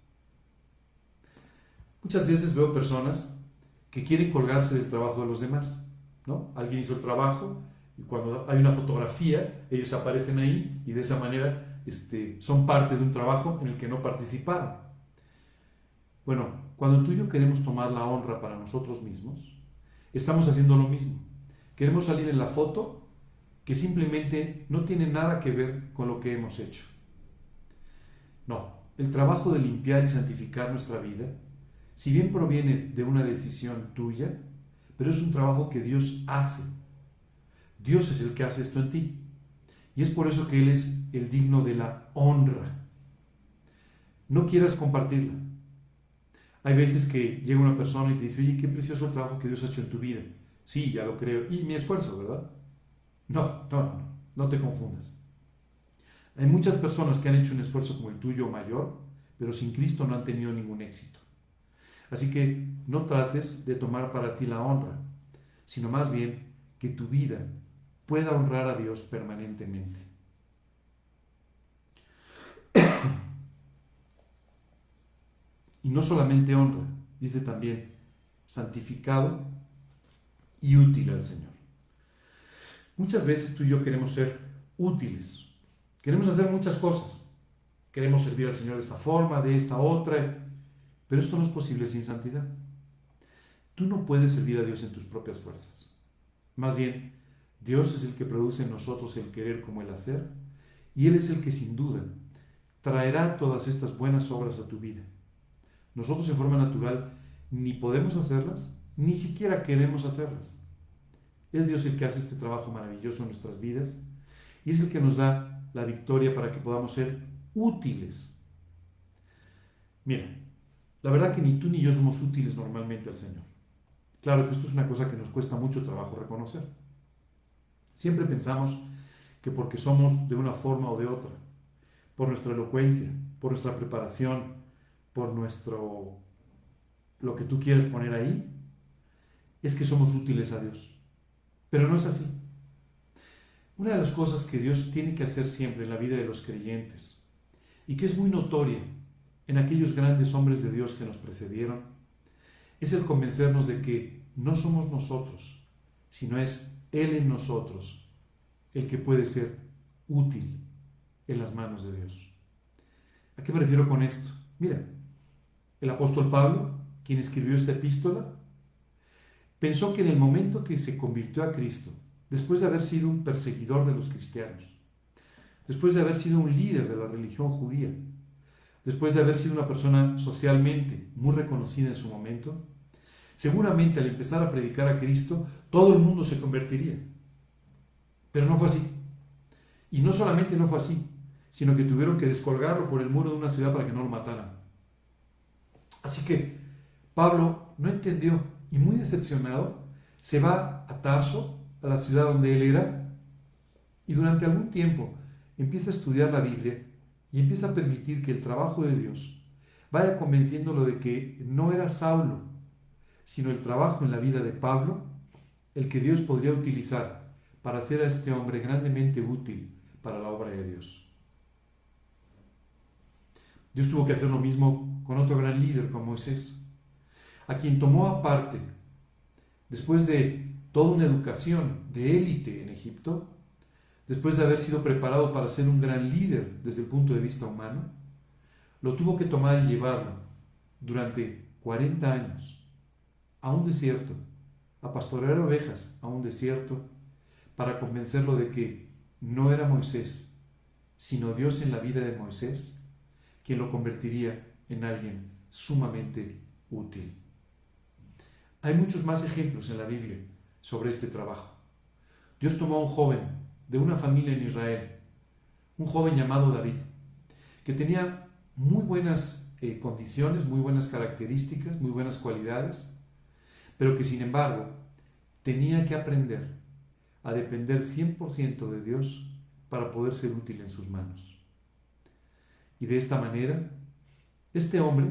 Muchas veces veo personas que quieren colgarse del trabajo de los demás, ¿no? Alguien hizo el trabajo y cuando hay una fotografía, ellos aparecen ahí y de esa manera son parte de un trabajo en el que no participaron. Bueno, cuando tú y yo queremos tomar la honra para nosotros mismos, estamos haciendo lo mismo. Queremos salir en la foto que simplemente no tiene nada que ver con lo que hemos hecho. No, el trabajo de limpiar y santificar nuestra vida, si bien proviene de una decisión tuya, pero es un trabajo que Dios hace. Dios es el que hace esto en ti. Y es por eso que Él es el digno de la honra. No quieras compartirla. Hay veces que llega una persona y te dice, oye, qué precioso el trabajo que Dios ha hecho en tu vida. Sí, ya lo creo. Y mi esfuerzo, ¿verdad? No te confundas. Hay muchas personas que han hecho un esfuerzo como el tuyo mayor, pero sin Cristo no han tenido ningún éxito. Así que no trates de tomar para ti la honra, sino más bien que tu vida pueda honrar a Dios permanentemente. Y no solamente honra, dice también santificado y útil al Señor. Muchas veces tú y yo queremos ser útiles, queremos hacer muchas cosas, queremos servir al Señor de esta forma, de esta otra, pero esto no es posible sin santidad. Tú no puedes servir a Dios en tus propias fuerzas. Más bien, Dios es el que produce en nosotros el querer como el hacer, y Él es el que sin duda traerá todas estas buenas obras a tu vida. Nosotros en forma natural ni podemos hacerlas, ni siquiera queremos hacerlas. Es Dios el que hace este trabajo maravilloso en nuestras vidas y es el que nos da la victoria para que podamos ser útiles. Mira, la verdad que ni tú ni yo somos útiles normalmente al Señor. Claro que esto es una cosa que nos cuesta mucho trabajo reconocer. Siempre pensamos que porque somos de una forma o de otra, por nuestra elocuencia, por nuestra preparación, por lo que tú quieres poner ahí, es que somos útiles a Dios. Pero no es así. Una de las cosas que Dios tiene que hacer siempre en la vida de los creyentes, y que es muy notoria en aquellos grandes hombres de Dios que nos precedieron, es el convencernos de que no somos nosotros, sino es Él en nosotros el que puede ser útil en las manos de Dios. ¿A qué me refiero con esto? Mira, el apóstol Pablo, quien escribió esta epístola, pensó que en el momento que se convirtió a Cristo, después de haber sido un perseguidor de los cristianos, después de haber sido un líder de la religión judía, después de haber sido una persona socialmente muy reconocida en su momento, seguramente al empezar a predicar a Cristo, todo el mundo se convertiría. Pero no fue así. Y no solamente no fue así, sino que tuvieron que descolgarlo por el muro de una ciudad para que no lo mataran. Así que Pablo no entendió y muy decepcionado se va a Tarso, a la ciudad donde él era, y durante algún tiempo empieza a estudiar la Biblia y empieza a permitir que el trabajo de Dios vaya convenciéndolo de que no era Saulo, sino el trabajo en la vida de Pablo el que Dios podría utilizar para hacer a este hombre grandemente útil para la obra de Dios. Dios tuvo que hacer lo mismo con otro gran líder como Moisés, a quien tomó aparte, después de toda una educación de élite en Egipto, después de haber sido preparado para ser un gran líder desde el punto de vista humano, lo tuvo que tomar y llevarlo durante 40 años a un desierto, a pastorear ovejas a un desierto, para convencerlo de que no era Moisés, sino Dios en la vida de Moisés, quien lo convertiría en alguien sumamente útil. Hay muchos más ejemplos en la Biblia sobre este trabajo. Dios tomó a un joven de una familia en Israel, un joven llamado David, que tenía muy buenas condiciones, muy buenas características, muy buenas cualidades, pero que sin embargo tenía que aprender a depender 100% de Dios para poder ser útil en sus manos. Y de esta manera, este hombre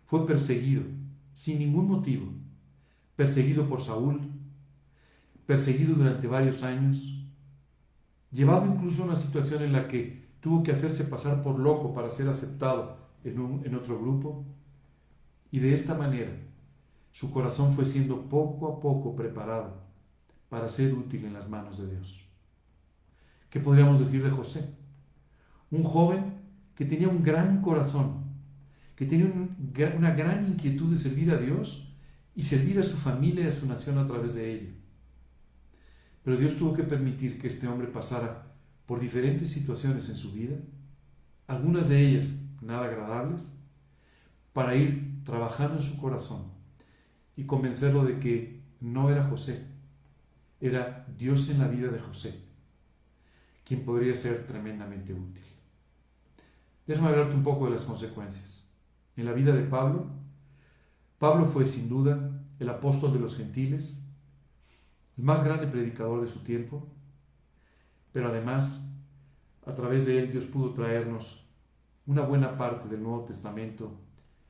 fue perseguido sin ningún motivo, perseguido por Saúl, perseguido durante varios años, llevado incluso a una situación en la que tuvo que hacerse pasar por loco para ser aceptado en otro grupo, y de esta manera su corazón fue siendo poco a poco preparado para ser útil en las manos de Dios. ¿Qué podríamos decir de José? Un joven que tenía un gran corazón, que tenía una gran inquietud de servir a Dios y servir a su familia y a su nación a través de ella. Pero Dios tuvo que permitir que este hombre pasara por diferentes situaciones en su vida, algunas de ellas nada agradables, para ir trabajando en su corazón y convencerlo de que no era José, era Dios en la vida de José, quien podría ser tremendamente útil. Déjame hablarte un poco de las consecuencias. En la vida de Pablo, Pablo fue sin duda el apóstol de los gentiles, el más grande predicador de su tiempo, pero además, a través de él Dios pudo traernos una buena parte del Nuevo Testamento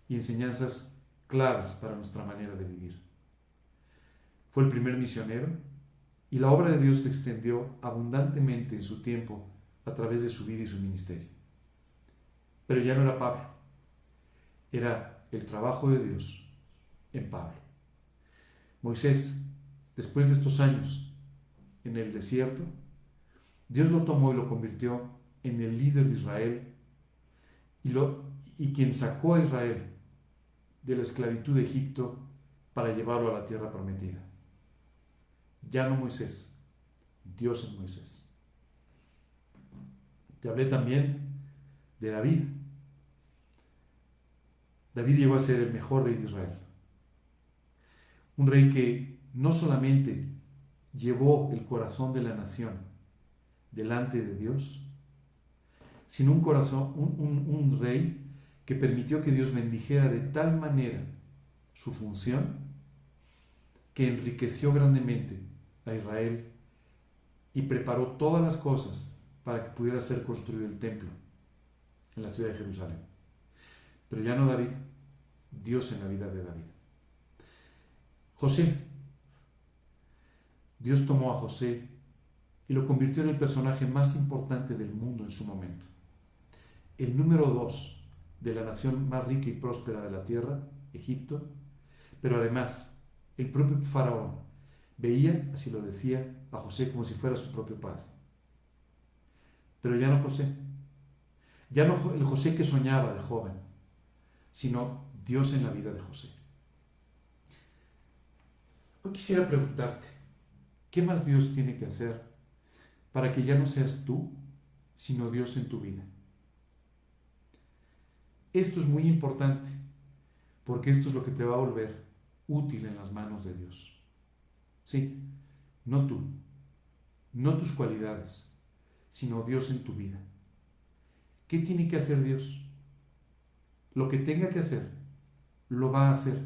y enseñanzas claves para nuestra manera de vivir. Fue el primer misionero y la obra de Dios se extendió abundantemente en su tiempo a través de su vida y su ministerio. Pero ya no era Pablo, era el trabajo de Dios en Pablo. Moisés, después de estos años en el desierto, Dios lo tomó y lo convirtió en el líder de Israel y quien sacó a Israel de la esclavitud de Egipto para llevarlo a la tierra prometida. Ya no Moisés, Dios en Moisés. Te hablé también de David. David llegó a ser el mejor rey de Israel. Un rey que no solamente llevó el corazón de la nación delante de Dios, sino un rey que permitió que Dios bendijera de tal manera su función que enriqueció grandemente a Israel y preparó todas las cosas para que pudiera ser construido el templo en la ciudad de Jerusalén. Pero ya no David, Dios en la vida de David. José. Dios tomó a José y lo convirtió en el personaje más importante del mundo en su momento. El número 2 de la nación más rica y próspera de la tierra, Egipto, pero además el propio faraón veía, así lo decía, a José como si fuera su propio padre. Pero ya no José, ya no el José que soñaba de joven, sino Dios en la vida de José. Hoy quisiera preguntarte, ¿qué más Dios tiene que hacer para que ya no seas tú, sino Dios en tu vida? Esto es muy importante, porque esto es lo que te va a volver útil en las manos de Dios. Sí, no tú, no tus cualidades, sino Dios en tu vida. ¿Qué tiene que hacer Dios? Lo que tenga que hacer, lo va a hacer.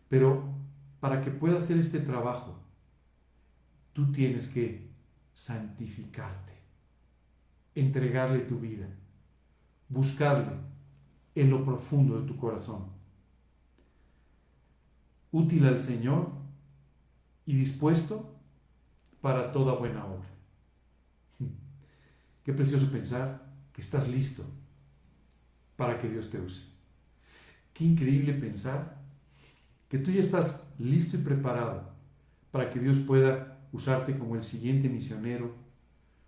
Pero para que pueda hacer este trabajo, tú tienes que santificarte, entregarle tu vida, buscarle en lo profundo de tu corazón. Útil al Señor y dispuesto para toda buena obra. Qué precioso pensar que estás listo para que Dios te use. Qué increíble pensar que tú ya estás listo y preparado para que Dios pueda usarte como el siguiente misionero,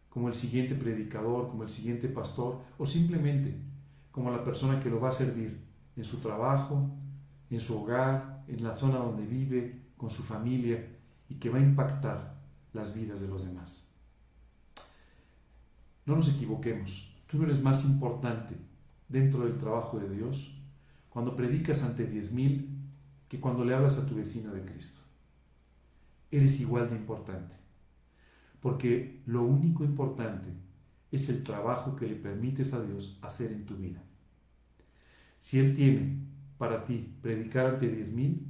como el siguiente predicador, como el siguiente pastor, o simplemente como la persona que lo va a servir en su trabajo, en su hogar, en la zona donde vive, con su familia, y que va a impactar las vidas de los demás. No nos equivoquemos, tú no eres más importante dentro del trabajo de Dios cuando predicas ante 10,000 que cuando le hablas a tu vecino de Cristo. Eres igual de importante, porque lo único importante es el trabajo que le permites a Dios hacer en tu vida. Si Él tiene para ti predicar ante 10,000,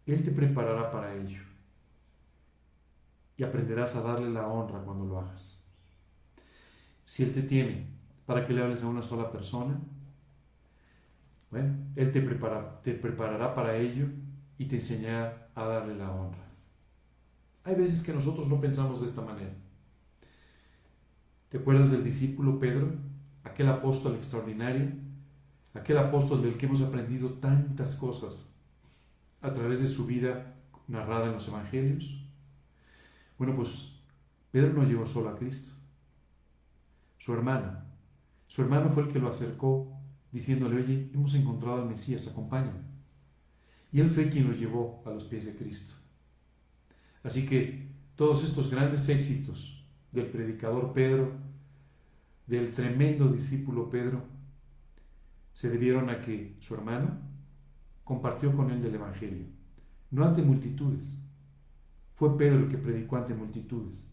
Él te preparará para ello y aprenderás a darle la honra cuando lo hagas. Si Él te tiene para que le hables a una sola persona, bueno, Él te preparará para ello y te enseñará a darle la honra. Hay veces que nosotros no pensamos de esta manera. ¿Te acuerdas del discípulo Pedro? Aquel apóstol extraordinario, aquel apóstol del que hemos aprendido tantas cosas a través de su vida narrada en los evangelios. Bueno, pues Pedro no llegó solo a Cristo. Su hermano fue el que lo acercó diciéndole: oye, hemos encontrado al Mesías, acompáñame. Y él fue quien lo llevó a los pies de Cristo. Así que todos estos grandes éxitos del predicador Pedro, del tremendo discípulo Pedro, se debieron a que su hermano compartió con él del Evangelio, no ante multitudes. Fue Pedro el que predicó ante multitudes,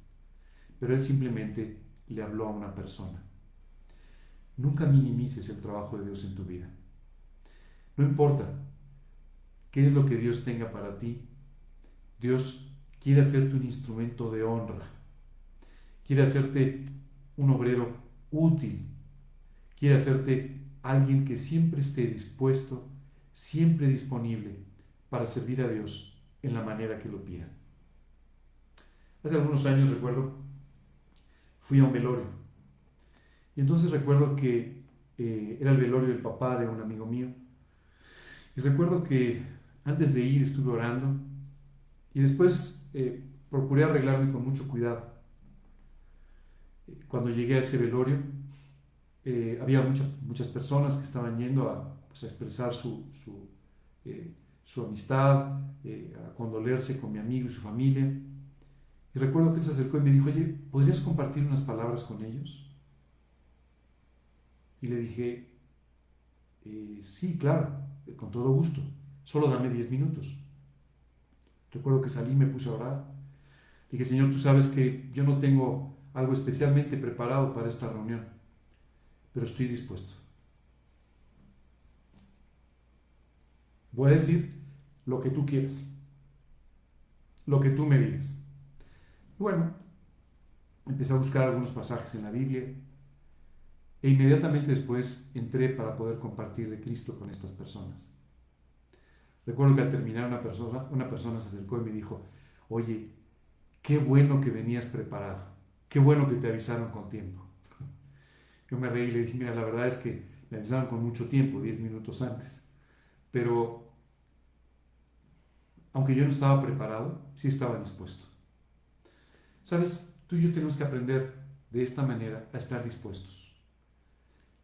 pero él simplemente le habló a una persona. Nunca minimices el trabajo de Dios en tu vida. No importa qué es lo que Dios tenga para ti, Dios quiere hacerte un instrumento de honra, quiere hacerte un obrero útil, quiere hacerte alguien que siempre esté dispuesto, siempre disponible para servir a Dios en la manera que lo pida. Hace algunos años, recuerdo, fui a un velorio. Y entonces recuerdo que era el velorio del papá de un amigo mío. Y recuerdo que antes de ir estuve orando y después procuré arreglarme con mucho cuidado. Cuando llegué a ese velorio, había muchas personas que estaban yendo a expresar su amistad, a condolerse con mi amigo y su familia. Y recuerdo que él se acercó y me dijo: oye, ¿podrías compartir unas palabras con ellos? Y le dije: sí, claro, con todo gusto, solo dame 10 minutos. Recuerdo que salí y me puse a orar. Le dije: Señor, tú sabes que yo no tengo algo especialmente preparado para esta reunión, pero estoy dispuesto. Voy a decir lo que tú quieras, lo que tú me digas. Y bueno, empecé a buscar algunos pasajes en la Biblia e inmediatamente después entré para poder compartir de Cristo con estas personas. Recuerdo que al terminar una persona se acercó y me dijo: oye, qué bueno que venías preparado, qué bueno que te avisaron con tiempo. Yo me reí y le dije: mira, la verdad es que me avisaron con mucho tiempo, 10 minutos antes, pero aunque yo no estaba preparado, sí estaba dispuesto. ¿Sabes? Tú y yo tenemos que aprender de esta manera a estar dispuestos.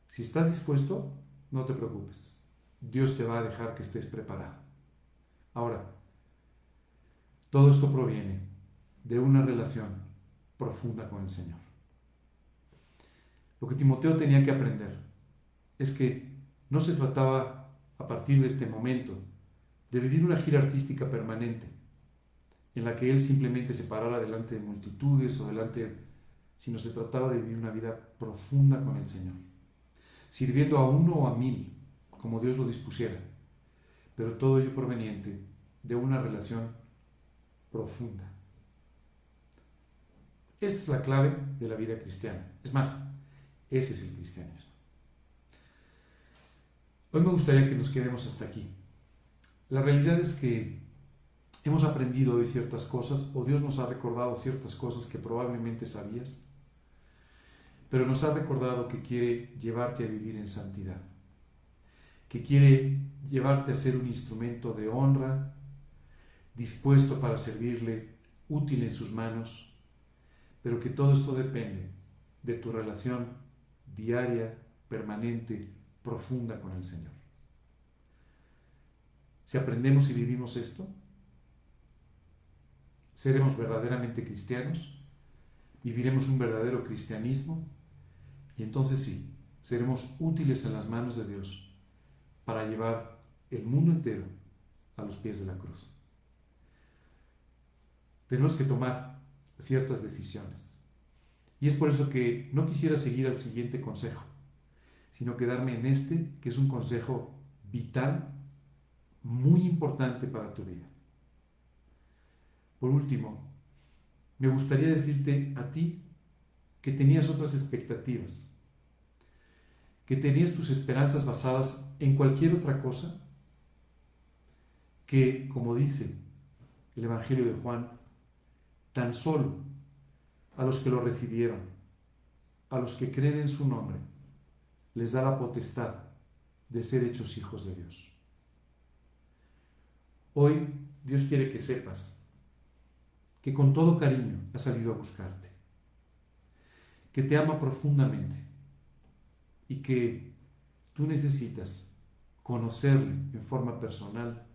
Si estás dispuesto, no te preocupes. Dios te va a dejar que estés preparado. Ahora, todo esto proviene de una relación profunda con el Señor. Lo que Timoteo tenía que aprender es que no se trataba, a partir de este momento, de vivir una gira artística permanente, en la que él simplemente se parara delante de multitudes sino se trataba de vivir una vida profunda con el Señor, sirviendo a 1 o a 1,000, como Dios lo dispusiera, pero todo ello proveniente de una relación profunda. Esta es la clave de la vida cristiana. Es más, ese es el cristianismo. Hoy me gustaría que nos quedemos hasta aquí. La realidad es que Hemos aprendido hoy ciertas cosas, o Dios nos ha recordado ciertas cosas que probablemente sabías, pero nos ha recordado que quiere llevarte a vivir en santidad, que quiere llevarte a ser un instrumento de honra, dispuesto para servirle, útil en sus manos, pero que todo esto depende de tu relación diaria, permanente, profunda con el Señor. Si aprendemos y vivimos esto, seremos verdaderamente cristianos, viviremos un verdadero cristianismo y entonces sí, seremos útiles en las manos de Dios para llevar el mundo entero a los pies de la cruz. Tenemos que tomar ciertas decisiones. Y es por eso que no quisiera seguir al siguiente consejo, sino quedarme en este, que es un consejo vital, muy importante para tu vida. Por último, me gustaría decirte a ti que tenías otras expectativas, que tenías tus esperanzas basadas en cualquier otra cosa, que, como dice el Evangelio de Juan, tan solo a los que lo recibieron, a los que creen en su nombre, les da la potestad de ser hechos hijos de Dios. Hoy Dios quiere que sepas que con todo cariño ha salido a buscarte, que te ama profundamente y que tú necesitas conocerle en forma personal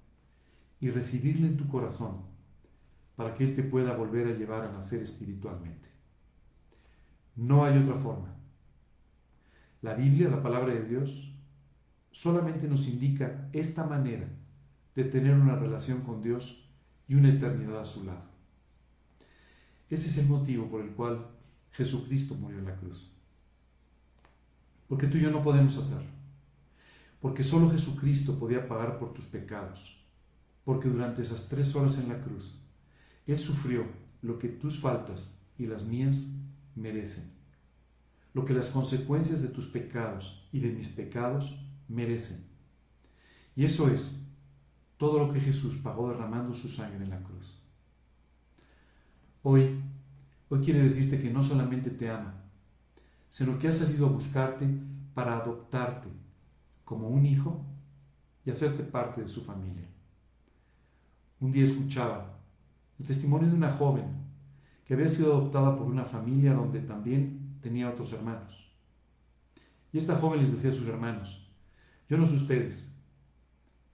y recibirle en tu corazón para que Él te pueda volver a llevar a nacer espiritualmente. No hay otra forma. La Biblia, la palabra de Dios, solamente nos indica esta manera de tener una relación con Dios y una eternidad a su lado. Ese es el motivo por el cual Jesucristo murió en la cruz. Porque tú y yo no podemos hacerlo. Porque solo Jesucristo podía pagar por tus pecados. Porque durante esas 3 horas en la cruz, Él sufrió lo que tus faltas y las mías merecen. Lo que las consecuencias de tus pecados y de mis pecados merecen. Y eso es todo lo que Jesús pagó derramando su sangre en la cruz. Hoy quiere decirte que no solamente te ama, sino que ha salido a buscarte para adoptarte como un hijo y hacerte parte de su familia. Un día escuchaba el testimonio de una joven que había sido adoptada por una familia donde también tenía otros hermanos. Y esta joven les decía a sus hermanos: yo no sé ustedes,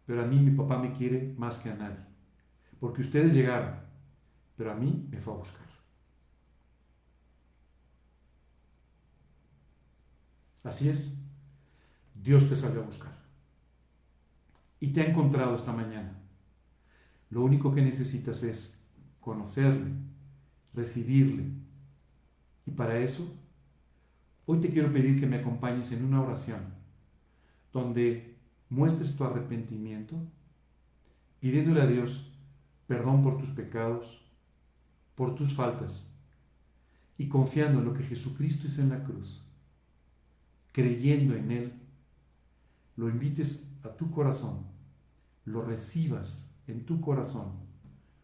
pero a mí mi papá me quiere más que a nadie, porque ustedes llegaron, pero a mí me fue a buscar. Así es, Dios te salió a buscar y te ha encontrado esta mañana. Lo único que necesitas es conocerle, recibirle, y para eso hoy te quiero pedir que me acompañes en una oración donde muestres tu arrepentimiento, pidiéndole a Dios perdón por tus pecados, por tus faltas, y confiando en lo que Jesucristo hizo en la cruz, creyendo en Él, lo invites a tu corazón, lo recibas en tu corazón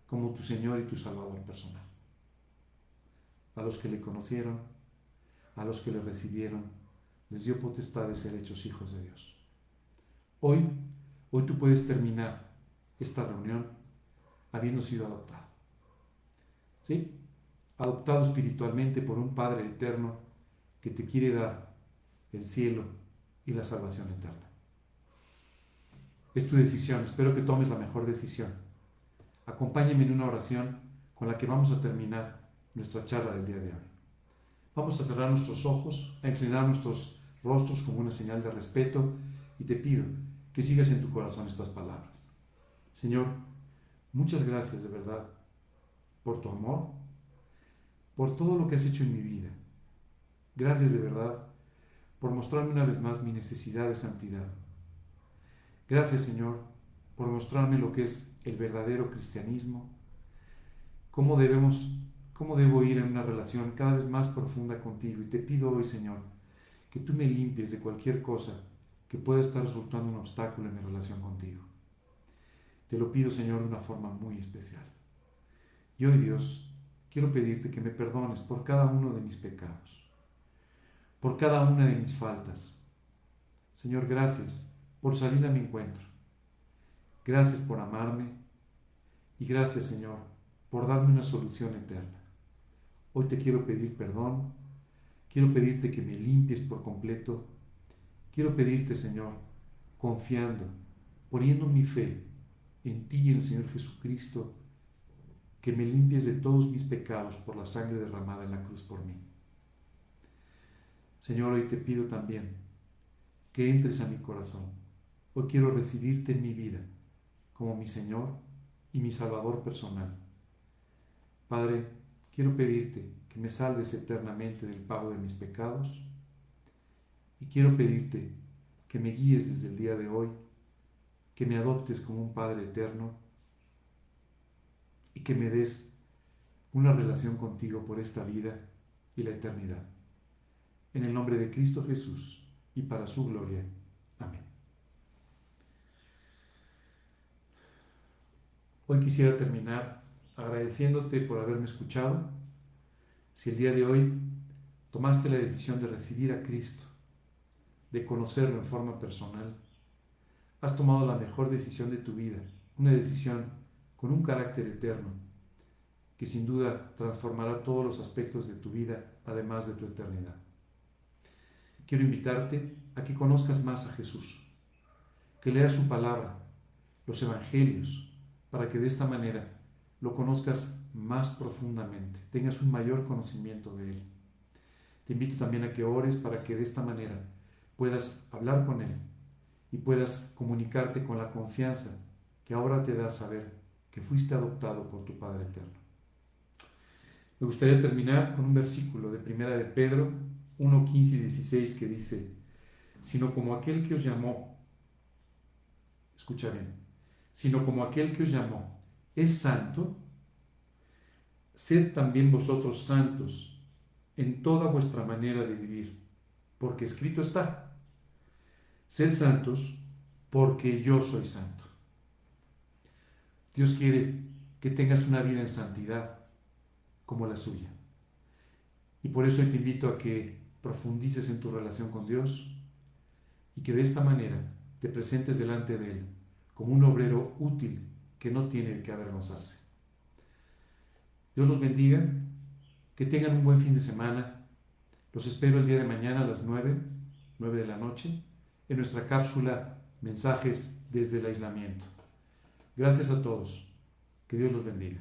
como tu Señor y tu Salvador personal. A los que le conocieron, a los que le recibieron, les dio potestad de ser hechos hijos de Dios. Hoy tú puedes terminar esta reunión habiendo sido adoptado. ¿Sí? Adoptado espiritualmente por un Padre eterno que te quiere dar el cielo y la salvación eterna. Es tu decisión, espero que tomes la mejor decisión. Acompáñame en una oración con la que vamos a terminar nuestra charla del día de hoy. Vamos a cerrar nuestros ojos, a inclinar nuestros rostros como una señal de respeto y te pido que sigas en tu corazón estas palabras. Señor, muchas gracias de verdad por tu amor, por todo lo que has hecho en mi vida. Gracias de verdad por mostrarme una vez más mi necesidad de santidad. Gracias, Señor, por mostrarme lo que es el verdadero cristianismo, cómo debo ir en una relación cada vez más profunda contigo. Y te pido hoy, Señor, que tú me limpies de cualquier cosa que pueda estar resultando un obstáculo en mi relación contigo. Te lo pido, Señor, de una forma muy especial. Y hoy, Dios, quiero pedirte que me perdones por cada uno de mis pecados, por cada una de mis faltas. Señor, gracias por salir a mi encuentro. Gracias por amarme y gracias, Señor, por darme una solución eterna. Hoy te quiero pedir perdón, quiero pedirte que me limpies por completo. Quiero pedirte, Señor, confiando, poniendo mi fe en ti y en el Señor Jesucristo, que me limpies de todos mis pecados por la sangre derramada en la cruz por mí. Señor, hoy te pido también que entres a mi corazón. Hoy quiero recibirte en mi vida como mi Señor y mi Salvador personal. Padre, quiero pedirte que me salves eternamente del pago de mis pecados y quiero pedirte que me guíes desde el día de hoy, que me adoptes como un Padre eterno y que me des una relación contigo por esta vida y la eternidad. En el nombre de Cristo Jesús y para su gloria. Amén. Hoy quisiera terminar agradeciéndote por haberme escuchado. Si el día de hoy tomaste la decisión de recibir a Cristo, de conocerlo en forma personal, has tomado la mejor decisión de tu vida, una decisión con un carácter eterno, que sin duda transformará todos los aspectos de tu vida, además de tu eternidad. Quiero invitarte a que conozcas más a Jesús, que leas su palabra, los evangelios, para que de esta manera lo conozcas más profundamente, tengas un mayor conocimiento de Él. Te invito también a que ores para que de esta manera puedas hablar con Él y puedas comunicarte con la confianza que ahora te da saber que fuiste adoptado por tu Padre Eterno. Me gustaría terminar con un versículo de 1 de Pedro 1, 15 y 16 que dice: sino como aquel que os llamó, escucha bien, sino como aquel que os llamó es santo, sed también vosotros santos en toda vuestra manera de vivir, porque escrito está: sed santos porque yo soy santo. Dios quiere que tengas una vida en santidad como la suya. Y por eso te invito a que profundices en tu relación con Dios y que de esta manera te presentes delante de Él como un obrero útil que no tiene que avergonzarse. Dios los bendiga, que tengan un buen fin de semana. Los espero el día de mañana a las 9 de la noche, en nuestra cápsula Mensajes desde el aislamiento. Gracias a todos. Que Dios los bendiga.